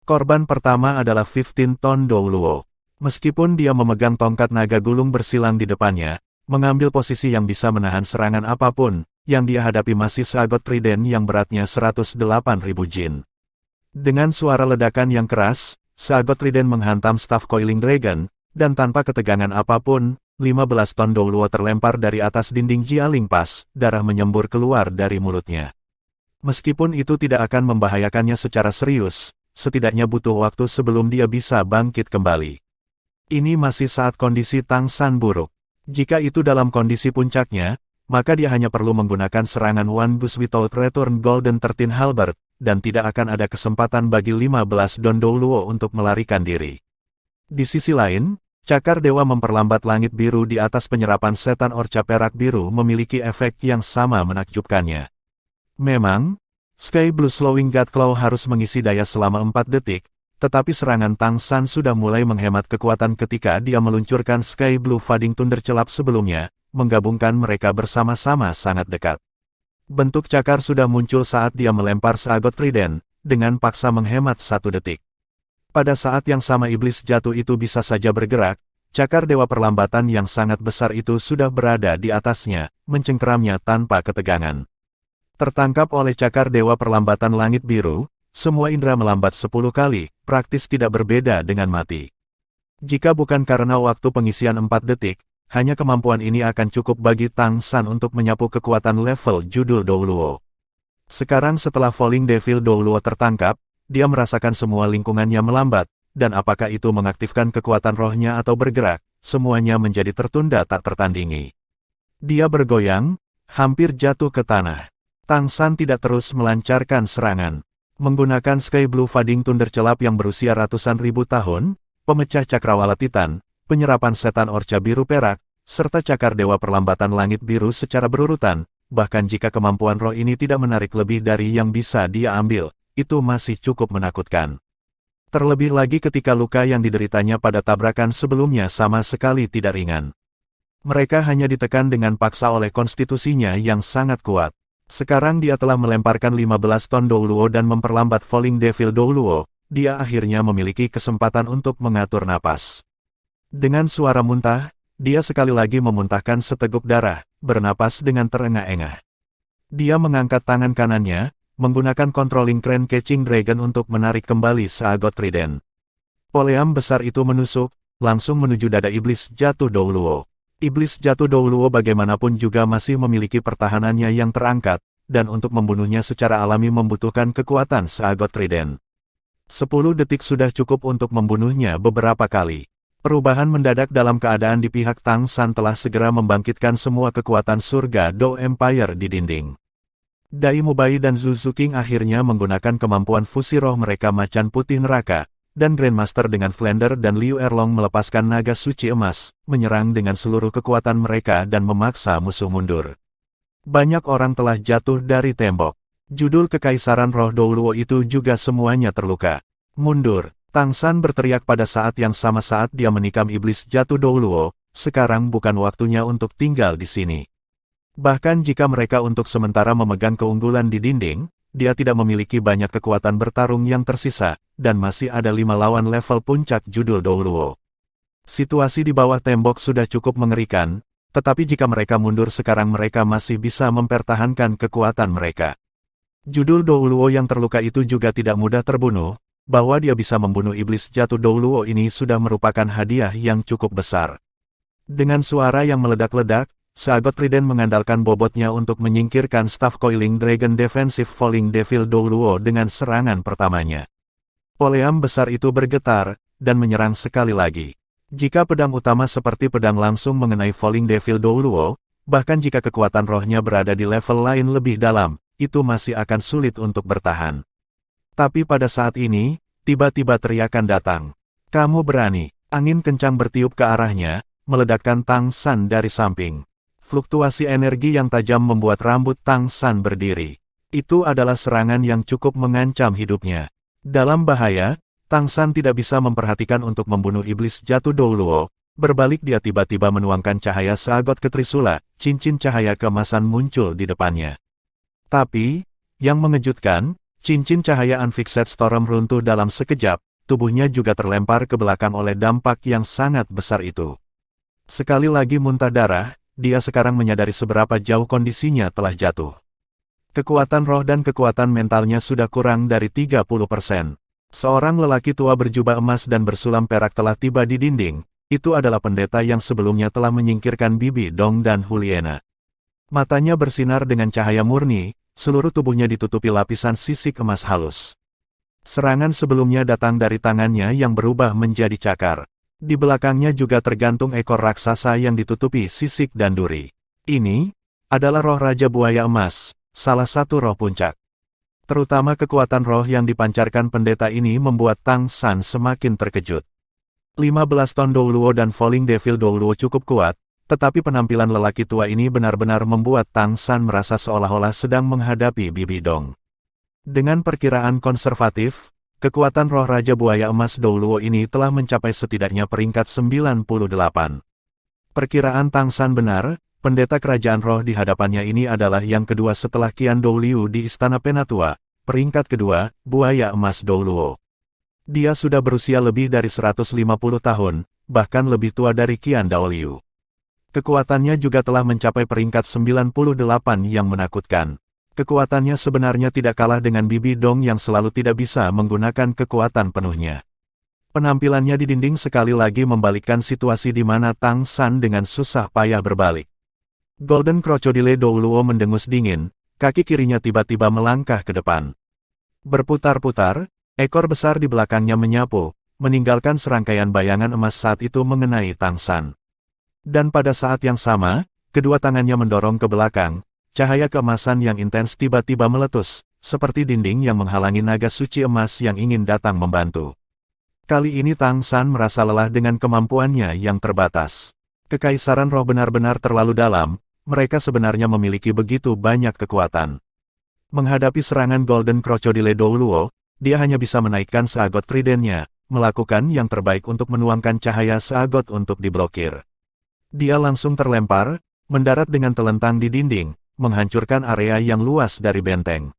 S1: Korban pertama adalah 15 Ton Douluo. Meskipun dia memegang tongkat naga gulung bersilang di depannya, mengambil posisi yang bisa menahan serangan apapun, yang dia hadapi masih seagot trident yang beratnya 108.000 jin. Dengan suara ledakan yang keras, seagot trident menghantam staf Coiling Dragon, dan tanpa ketegangan apapun, 15 Ton Douluo terlempar dari atas dinding Jialing Pass, darah menyembur keluar dari mulutnya. Meskipun itu tidak akan membahayakannya secara serius, setidaknya butuh waktu sebelum dia bisa bangkit kembali. Ini masih saat kondisi Tang San buruk. Jika itu dalam kondisi puncaknya, maka dia hanya perlu menggunakan serangan One Bus Without Return Golden 13 Halberd, dan tidak akan ada kesempatan bagi 15 Don Douluo untuk melarikan diri. Di sisi lain, cakar dewa memperlambat langit biru di atas penyerapan setan orca perak biru memiliki efek yang sama menakjubkannya. Memang, Sky Blue Slowing God Claw harus mengisi daya selama 4 detik, tetapi serangan Tang San sudah mulai menghemat kekuatan ketika dia meluncurkan Sky Blue Fading Thunder celap sebelumnya, menggabungkan mereka bersama-sama sangat dekat. Bentuk cakar sudah muncul saat dia melempar seagot trident, dengan paksa menghemat 1 detik. Pada saat yang sama iblis jatuh itu bisa saja bergerak, cakar dewa perlambatan yang sangat besar itu sudah berada di atasnya, mencengkeramnya tanpa ketegangan. Tertangkap oleh cakar dewa perlambatan langit biru, semua indera melambat 10 kali, praktis tidak berbeda dengan mati. Jika bukan karena waktu pengisian 4 detik, hanya kemampuan ini akan cukup bagi Tang San untuk menyapu kekuatan level judul Douluo. Sekarang setelah Falling Devil Douluo tertangkap, dia merasakan semua lingkungannya melambat, dan apakah itu mengaktifkan kekuatan rohnya atau bergerak, semuanya menjadi tertunda tak tertandingi. Dia bergoyang, hampir jatuh ke tanah. Tang San tidak terus melancarkan serangan. Menggunakan Sky Blue Fading Thunder celap yang berusia ratusan ribu tahun, pemecah cakrawala Titan, penyerapan setan orca biru perak, serta cakar Dewa Perlambatan Langit Biru secara berurutan, bahkan jika kemampuan roh ini tidak menarik lebih dari yang bisa dia ambil, itu masih cukup menakutkan. Terlebih lagi ketika luka yang dideritanya pada tabrakan sebelumnya sama sekali tidak ringan. Mereka hanya ditekan dengan paksa oleh konstitusinya yang sangat kuat. Sekarang dia telah melemparkan 15 ton Douluo dan memperlambat Falling Devil Douluo, dia akhirnya memiliki kesempatan untuk mengatur napas. Dengan suara muntah, dia sekali lagi memuntahkan seteguk darah, bernapas dengan terengah-engah. Dia mengangkat tangan kanannya, menggunakan Controlling Crane Catching Dragon untuk menarik kembali seagot trident. Poleam besar itu menusuk, langsung menuju dada iblis jatuh Douluo. Iblis jatuh Douluo bagaimanapun juga masih memiliki pertahanannya yang terangkat, dan untuk membunuhnya secara alami membutuhkan kekuatan seagot trident. 10 detik sudah cukup untuk membunuhnya beberapa kali. Perubahan mendadak dalam keadaan di pihak Tang San telah segera membangkitkan semua kekuatan surga Do Empire di dinding. Dai Mubai dan Zhu Zuqing akhirnya menggunakan kemampuan fusi roh mereka macan putih neraka, dan Grandmaster dengan Flander dan Liu Erlong melepaskan naga suci emas, menyerang dengan seluruh kekuatan mereka dan memaksa musuh mundur. Banyak orang telah jatuh dari tembok. Judul Kekaisaran Roh Douluo itu juga semuanya terluka. Mundur, Tang San berteriak pada saat yang sama saat dia menikam iblis jatuh Douluo, sekarang bukan waktunya untuk tinggal di sini. Bahkan jika mereka untuk sementara memegang keunggulan di dinding, dia tidak memiliki banyak kekuatan bertarung yang tersisa, dan masih ada 5 lawan level puncak judul Douluo. Situasi di bawah tembok sudah cukup mengerikan, tetapi jika mereka mundur sekarang mereka masih bisa mempertahankan kekuatan mereka. Judul Douluo yang terluka itu juga tidak mudah terbunuh, bahwa dia bisa membunuh iblis jatuh Douluo ini sudah merupakan hadiah yang cukup besar. Dengan suara yang meledak-ledak, seagot trident mengandalkan bobotnya untuk menyingkirkan Staff Coiling Dragon Defensive Falling Devil Douluo dengan serangan pertamanya. Poleam besar itu bergetar, dan menyerang sekali lagi. Jika pedang utama seperti pedang langsung mengenai Falling Devil Douluo, bahkan jika kekuatan rohnya berada di level lain lebih dalam, itu masih akan sulit untuk bertahan. Tapi pada saat ini, tiba-tiba teriakan datang. Kamu berani, angin kencang bertiup ke arahnya, meledakkan Tang San dari samping. Fluktuasi energi yang tajam membuat rambut Tang San berdiri. Itu adalah serangan yang cukup mengancam hidupnya. Dalam bahaya, Tang San tidak bisa memperhatikan untuk membunuh iblis jatuh Douluo. Berbalik dia tiba-tiba menuangkan cahaya seagot ke Trisula, cincin cahaya keemasan muncul di depannya. Tapi, yang mengejutkan, cincin cahaya Unfixed Storm runtuh dalam sekejap, tubuhnya juga terlempar ke belakang oleh dampak yang sangat besar itu. Sekali lagi muntah darah, dia sekarang menyadari seberapa jauh kondisinya telah jatuh. Kekuatan roh dan kekuatan mentalnya sudah kurang dari 30%. Seorang lelaki tua berjubah emas dan bersulam perak telah tiba di dinding. Itu adalah pendeta yang sebelumnya telah menyingkirkan Bibi Dong dan Juliana. Matanya bersinar dengan cahaya murni, seluruh tubuhnya ditutupi lapisan sisik emas halus. Serangan sebelumnya datang dari tangannya yang berubah menjadi cakar. Di belakangnya juga tergantung ekor raksasa yang ditutupi sisik dan duri. Ini adalah roh Raja Buaya Emas, salah satu roh puncak. Terutama kekuatan roh yang dipancarkan pendeta ini membuat Tang San semakin terkejut. 15 ton Douluo dan Falling Devil Douluo cukup kuat, tetapi penampilan lelaki tua ini benar-benar membuat Tang San merasa seolah-olah sedang menghadapi Bibi Dong. Dengan perkiraan konservatif, kekuatan roh Raja Buaya Emas Douluo ini telah mencapai setidaknya peringkat 98. Perkiraan Tang San benar, pendeta kerajaan roh di hadapannya ini adalah yang kedua setelah Qian Douliu di Istana Penatua, peringkat kedua, Buaya Emas Douluo. Dia sudah berusia lebih dari 150 tahun, bahkan lebih tua dari Qian Douliu. Kekuatannya juga telah mencapai peringkat 98 yang menakutkan. Kekuatannya sebenarnya tidak kalah dengan Bibi Dong yang selalu tidak bisa menggunakan kekuatan penuhnya. Penampilannya di dinding sekali lagi membalikkan situasi di mana Tang San dengan susah payah berbalik. Golden Crocodile Douluo mendengus dingin, kaki kirinya tiba-tiba melangkah ke depan. Berputar-putar, ekor besar di belakangnya menyapu, meninggalkan serangkaian bayangan emas saat itu mengenai Tang San. Dan pada saat yang sama, kedua tangannya mendorong ke belakang. Cahaya keemasan yang intens tiba-tiba meletus, seperti dinding yang menghalangi naga suci emas yang ingin datang membantu. Kali ini Tang San merasa lelah dengan kemampuannya yang terbatas. Kekaisaran roh benar-benar terlalu dalam, mereka sebenarnya memiliki begitu banyak kekuatan. Menghadapi serangan Golden Crocodile Douluo, dia hanya bisa menaikkan seagot tridennya, melakukan yang terbaik untuk menuangkan cahaya seagot untuk diblokir. Dia langsung terlempar, mendarat dengan telentang di dinding, menghancurkan area yang luas dari benteng.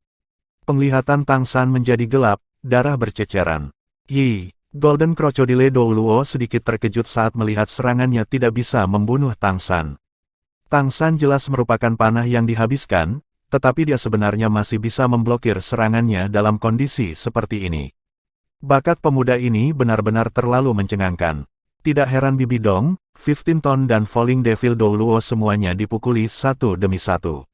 S1: Penglihatan Tang San menjadi gelap, darah berceceran. Yi, Golden Crocodile Douluo sedikit terkejut saat melihat serangannya tidak bisa membunuh Tang San. Tang San jelas merupakan panah yang dihabiskan, tetapi dia sebenarnya masih bisa memblokir serangannya dalam kondisi seperti ini. Bakat pemuda ini benar-benar terlalu mencengangkan. Tidak heran Bibi Dong, 15 Ton dan Falling Devil Douluo semuanya dipukuli satu demi satu.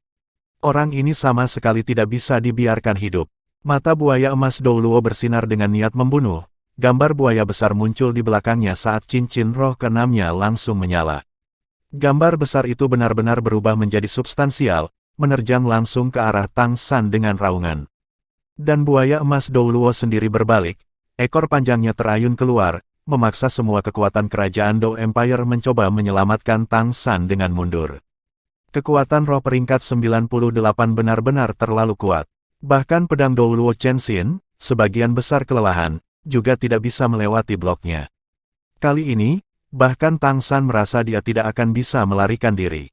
S1: Orang ini sama sekali tidak bisa dibiarkan hidup. Mata buaya emas Douluo bersinar dengan niat membunuh. Gambar buaya besar muncul di belakangnya saat cincin roh keenamnya langsung menyala. Gambar besar itu benar-benar berubah menjadi substansial, menerjang langsung ke arah Tang San dengan raungan. Dan buaya emas Douluo sendiri berbalik, ekor panjangnya terayun keluar, memaksa semua kekuatan kerajaan Dou Empire mencoba menyelamatkan Tang San dengan mundur. Kekuatan roh peringkat 98 benar-benar terlalu kuat. Bahkan pedang Douluo Chenxin, sebagian besar kelelahan, juga tidak bisa melewati bloknya. Kali ini, bahkan Tang San merasa dia tidak akan bisa melarikan diri.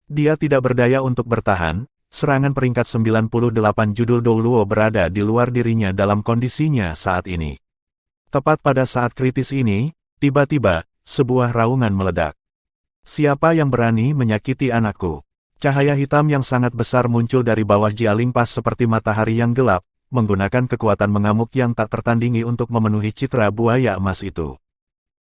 S1: Dia tidak berdaya untuk bertahan, serangan peringkat 98 judul Douluo berada di luar dirinya dalam kondisinya saat ini. Tepat pada saat kritis ini, tiba-tiba, sebuah raungan meledak. Siapa yang berani menyakiti anakku? Cahaya hitam yang sangat besar muncul dari bawah Jialing Pass seperti matahari yang gelap, menggunakan kekuatan mengamuk yang tak tertandingi untuk memenuhi citra buaya emas itu.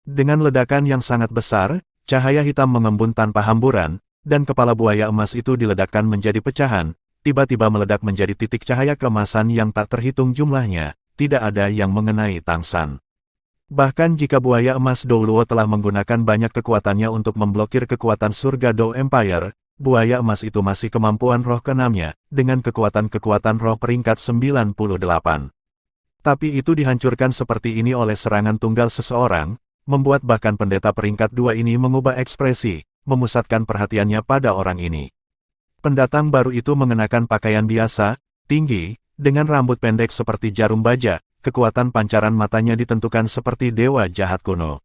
S1: Dengan ledakan yang sangat besar, cahaya hitam mengembun tanpa hamburan, dan kepala buaya emas itu diledakkan menjadi pecahan, tiba-tiba meledak menjadi titik cahaya keemasan yang tak terhitung jumlahnya, tidak ada yang mengenai Tang San. Bahkan jika buaya emas Douluo telah menggunakan banyak kekuatannya untuk memblokir kekuatan surga Dou Empire, buaya emas itu masih kemampuan roh keenamnya, dengan kekuatan-kekuatan roh peringkat 98. Tapi itu dihancurkan seperti ini oleh serangan tunggal seseorang, membuat bahkan pendeta peringkat 2 ini mengubah ekspresi, memusatkan perhatiannya pada orang ini. Pendatang baru itu mengenakan pakaian biasa, tinggi, dengan rambut pendek seperti jarum baja, kekuatan pancaran matanya ditentukan seperti dewa jahat kuno.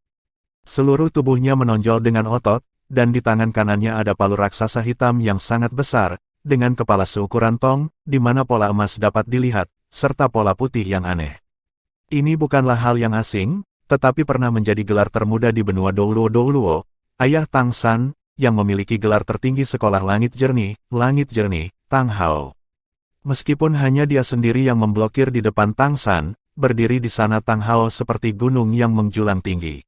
S1: Seluruh tubuhnya menonjol dengan otot, dan di tangan kanannya ada palu raksasa hitam yang sangat besar, dengan kepala seukuran tong, di mana pola emas dapat dilihat, serta pola putih yang aneh. Ini bukanlah hal yang asing, tetapi pernah menjadi gelar termuda di benua Douluo, ayah Tang San, yang memiliki gelar tertinggi sekolah Langit Jernih, Tang Hao. Meskipun hanya dia sendiri yang memblokir di depan Tang San, berdiri di sana Tang Hao seperti gunung yang menjulang tinggi.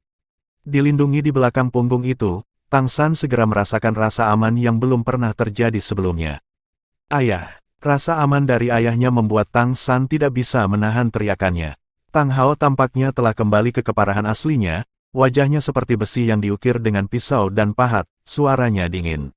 S1: Dilindungi di belakang punggung itu, Tang San segera merasakan rasa aman yang belum pernah terjadi sebelumnya. Ayah, rasa aman dari ayahnya membuat Tang San tidak bisa menahan teriakannya. Tang Hao tampaknya telah kembali ke keparahan aslinya, wajahnya seperti besi yang diukir dengan pisau dan pahat, suaranya dingin.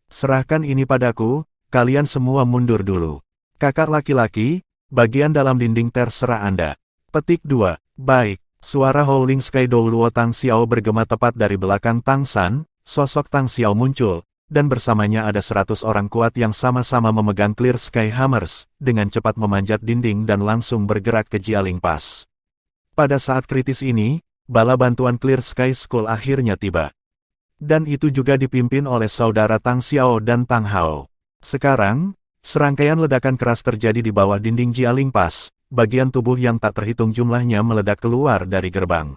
S1: Serahkan ini padaku, kalian semua mundur dulu. Kakak laki-laki, bagian dalam dinding terserah Anda. Petik 2, baik, suara Howling Sky Douluo Tang Xiao bergema tepat dari belakang Tang San. Sosok Tang Xiao muncul, dan bersamanya ada 100 orang kuat yang sama-sama memegang Clear Sky Hammers, dengan cepat memanjat dinding dan langsung bergerak ke Jialing Pass. Pada saat kritis ini, bala bantuan Clear Sky School akhirnya tiba. Dan itu juga dipimpin oleh saudara Tang Xiao dan Tang Hao. Sekarang, serangkaian ledakan keras terjadi di bawah dinding Jialing Pass, bagian tubuh yang tak terhitung jumlahnya meledak keluar dari gerbang.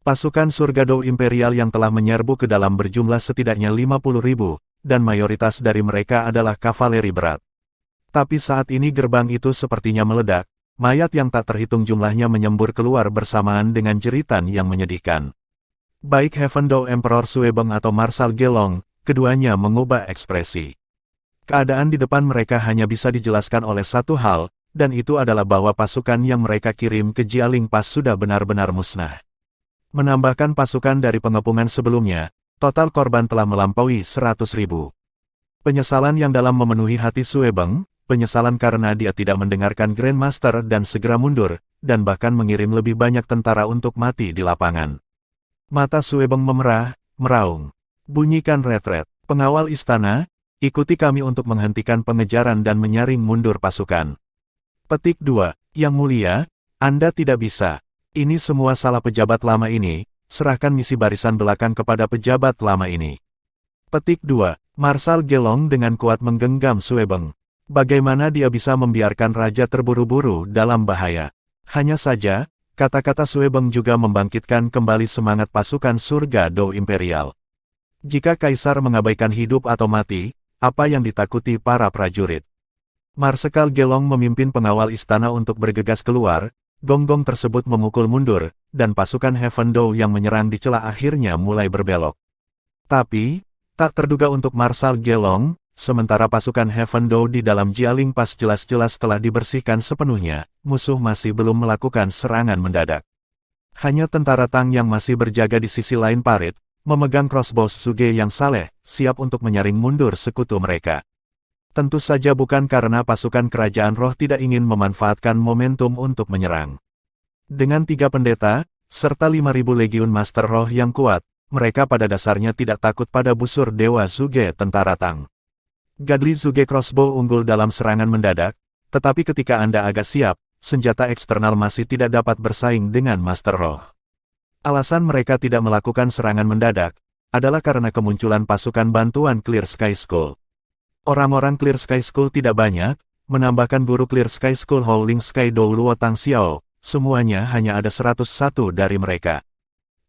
S1: Pasukan surga Dou Imperial yang telah menyerbu ke dalam berjumlah setidaknya 50.000, dan mayoritas dari mereka adalah kavaleri berat. Tapi saat ini gerbang itu sepertinya meledak, mayat yang tak terhitung jumlahnya menyembur keluar bersamaan dengan jeritan yang menyedihkan. Baik Heaven Dou Emperor Suebeng atau Marshal Gelong, keduanya mengubah ekspresi. Keadaan di depan mereka hanya bisa dijelaskan oleh satu hal, dan itu adalah bahwa pasukan yang mereka kirim ke Jialing Pass sudah benar-benar musnah. Menambahkan pasukan dari pengepungan sebelumnya, total korban telah melampaui 100.000. Penyesalan yang dalam memenuhi hati Suebeng, penyesalan karena dia tidak mendengarkan Grandmaster dan segera mundur, dan bahkan mengirim lebih banyak tentara untuk mati di lapangan. Mata Suebeng memerah, meraung. Bunyikan retret. Pengawal istana, ikuti kami untuk menghentikan pengejaran dan menyaring mundur pasukan. Petik 2. Yang mulia, Anda tidak bisa. Ini semua salah pejabat lama ini, serahkan misi barisan belakang kepada pejabat lama ini. Petik 2. Marsal Gelong dengan kuat menggenggam Suebeng. Bagaimana dia bisa membiarkan raja terburu-buru dalam bahaya? Hanya saja, kata-kata Suebeng juga membangkitkan kembali semangat pasukan surga Dou Imperial. Jika kaisar mengabaikan hidup atau mati, apa yang ditakuti para prajurit? Marsekal Gelong memimpin pengawal istana untuk bergegas keluar, gong-gong tersebut memukul mundur, dan pasukan Heaven Dou yang menyerang di celah akhirnya mulai berbelok. Tapi, tak terduga untuk Marsal Gelong, sementara pasukan Heaven Dou di dalam Jialing Pass jelas-jelas telah dibersihkan sepenuhnya, musuh masih belum melakukan serangan mendadak. Hanya tentara Tang yang masih berjaga di sisi lain parit, memegang crossbow Suge yang saleh, siap untuk menyaring mundur sekutu mereka. Tentu saja bukan karena pasukan kerajaan roh tidak ingin memanfaatkan momentum untuk menyerang. Dengan 3 pendeta, serta 5.000 legiun master roh yang kuat, mereka pada dasarnya tidak takut pada busur dewa Suge tentara Tang. Godly Suge crossbow unggul dalam serangan mendadak, tetapi ketika Anda agak siap, senjata eksternal masih tidak dapat bersaing dengan master roh. Alasan mereka tidak melakukan serangan mendadak, adalah karena kemunculan pasukan bantuan Clear Sky School. Orang-orang Clear Sky School tidak banyak, menambahkan guru Clear Sky School Howling Sky Dou Luo Tang Xiao, semuanya hanya ada 101 dari mereka.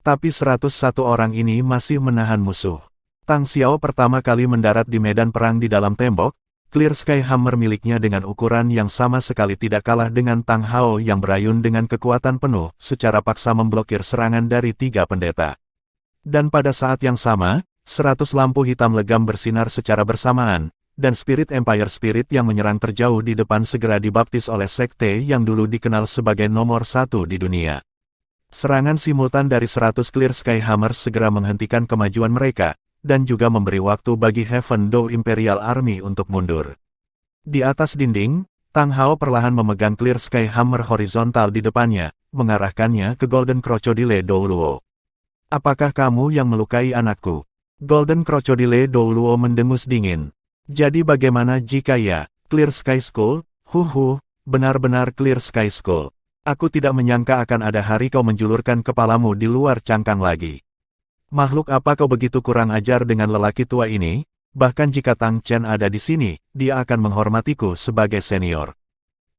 S1: Tapi 101 orang ini masih menahan musuh. Tang Xiao pertama kali mendarat di medan perang di dalam tembok, Clear Sky Hammer miliknya dengan ukuran yang sama sekali tidak kalah dengan Tang Hao yang berayun dengan kekuatan penuh, secara paksa memblokir serangan dari 3 pendeta. Dan pada saat yang sama, 100 lampu hitam legam bersinar secara bersamaan, dan Spirit Empire Spirit yang menyerang terjauh di depan segera dibaptis oleh sekte yang dulu dikenal sebagai nomor 1 di dunia. Serangan simultan dari 100 Clear Sky Hammer segera menghentikan kemajuan mereka, dan juga memberi waktu bagi Heaven Dou Imperial Army untuk mundur. Di atas dinding, Tang Hao perlahan memegang Clear Sky Hammer horizontal di depannya, mengarahkannya ke Golden Crocodile Dou Luo. Apakah kamu yang melukai anakku? Golden Crocodile Dou Luo mendengus dingin. Jadi bagaimana jika ya, Clear Sky School? Benar-benar Clear Sky School. Aku tidak menyangka akan ada hari kau menjulurkan kepalamu di luar cangkang lagi. Makhluk apa kau begitu kurang ajar dengan lelaki tua ini? Bahkan jika Tang Chen ada di sini, dia akan menghormatiku sebagai senior.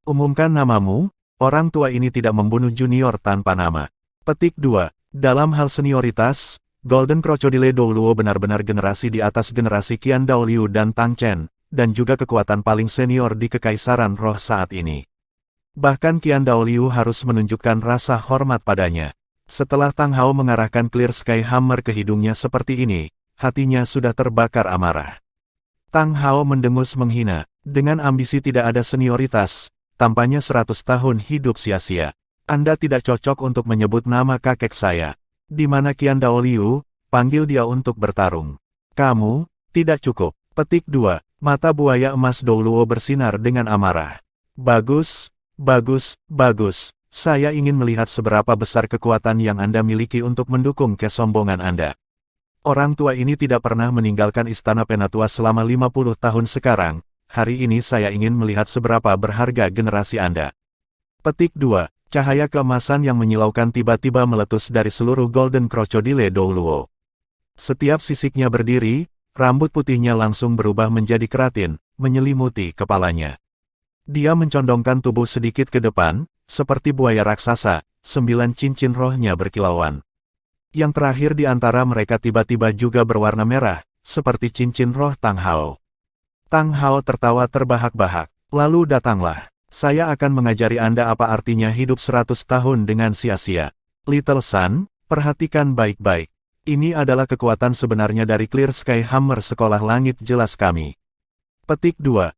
S1: Umumkan namamu, orang tua ini tidak membunuh junior tanpa nama. Petik 2. Dalam hal senioritas, Golden Crocodile Dou Luo benar-benar generasi di atas generasi Qian Dao Liu dan Tang Chen, dan juga kekuatan paling senior di Kekaisaran Roh saat ini. Bahkan Qian Dao Liu harus menunjukkan rasa hormat padanya. Setelah Tang Hao mengarahkan Clear Sky Hammer ke hidungnya seperti ini, hatinya sudah terbakar amarah. Tang Hao mendengus menghina, dengan ambisi tidak ada senioritas, tampaknya 100 tahun hidup sia-sia. Anda tidak cocok untuk menyebut nama kakek saya. Di mana Qian Dao Liu? Panggil dia untuk bertarung. Kamu, tidak cukup. Petik 2. Mata buaya emas Dou Luo bersinar dengan amarah. Bagus, bagus, bagus. Saya ingin melihat seberapa besar kekuatan yang Anda miliki untuk mendukung kesombongan Anda. Orang tua ini tidak pernah meninggalkan istana Penatua selama 50 tahun sekarang. Hari ini saya ingin melihat seberapa berharga generasi Anda. Petik 2. Cahaya keemasan yang menyilaukan tiba-tiba meletus dari seluruh Golden Crocodile Dou Luo. Setiap sisiknya berdiri, rambut putihnya langsung berubah menjadi keratin, menyelimuti kepalanya. Dia mencondongkan tubuh sedikit ke depan, seperti buaya raksasa, 9 cincin rohnya berkilauan. Yang terakhir di antara mereka tiba-tiba juga berwarna merah, seperti cincin roh Tang Hao. Tang Hao tertawa terbahak-bahak. Lalu datanglah. Saya akan mengajari Anda apa artinya hidup 100 tahun dengan sia-sia. Little Sun, perhatikan baik-baik. Ini adalah kekuatan sebenarnya dari Clear Sky Hammer Sekolah Langit Jelas kami. Petik 2.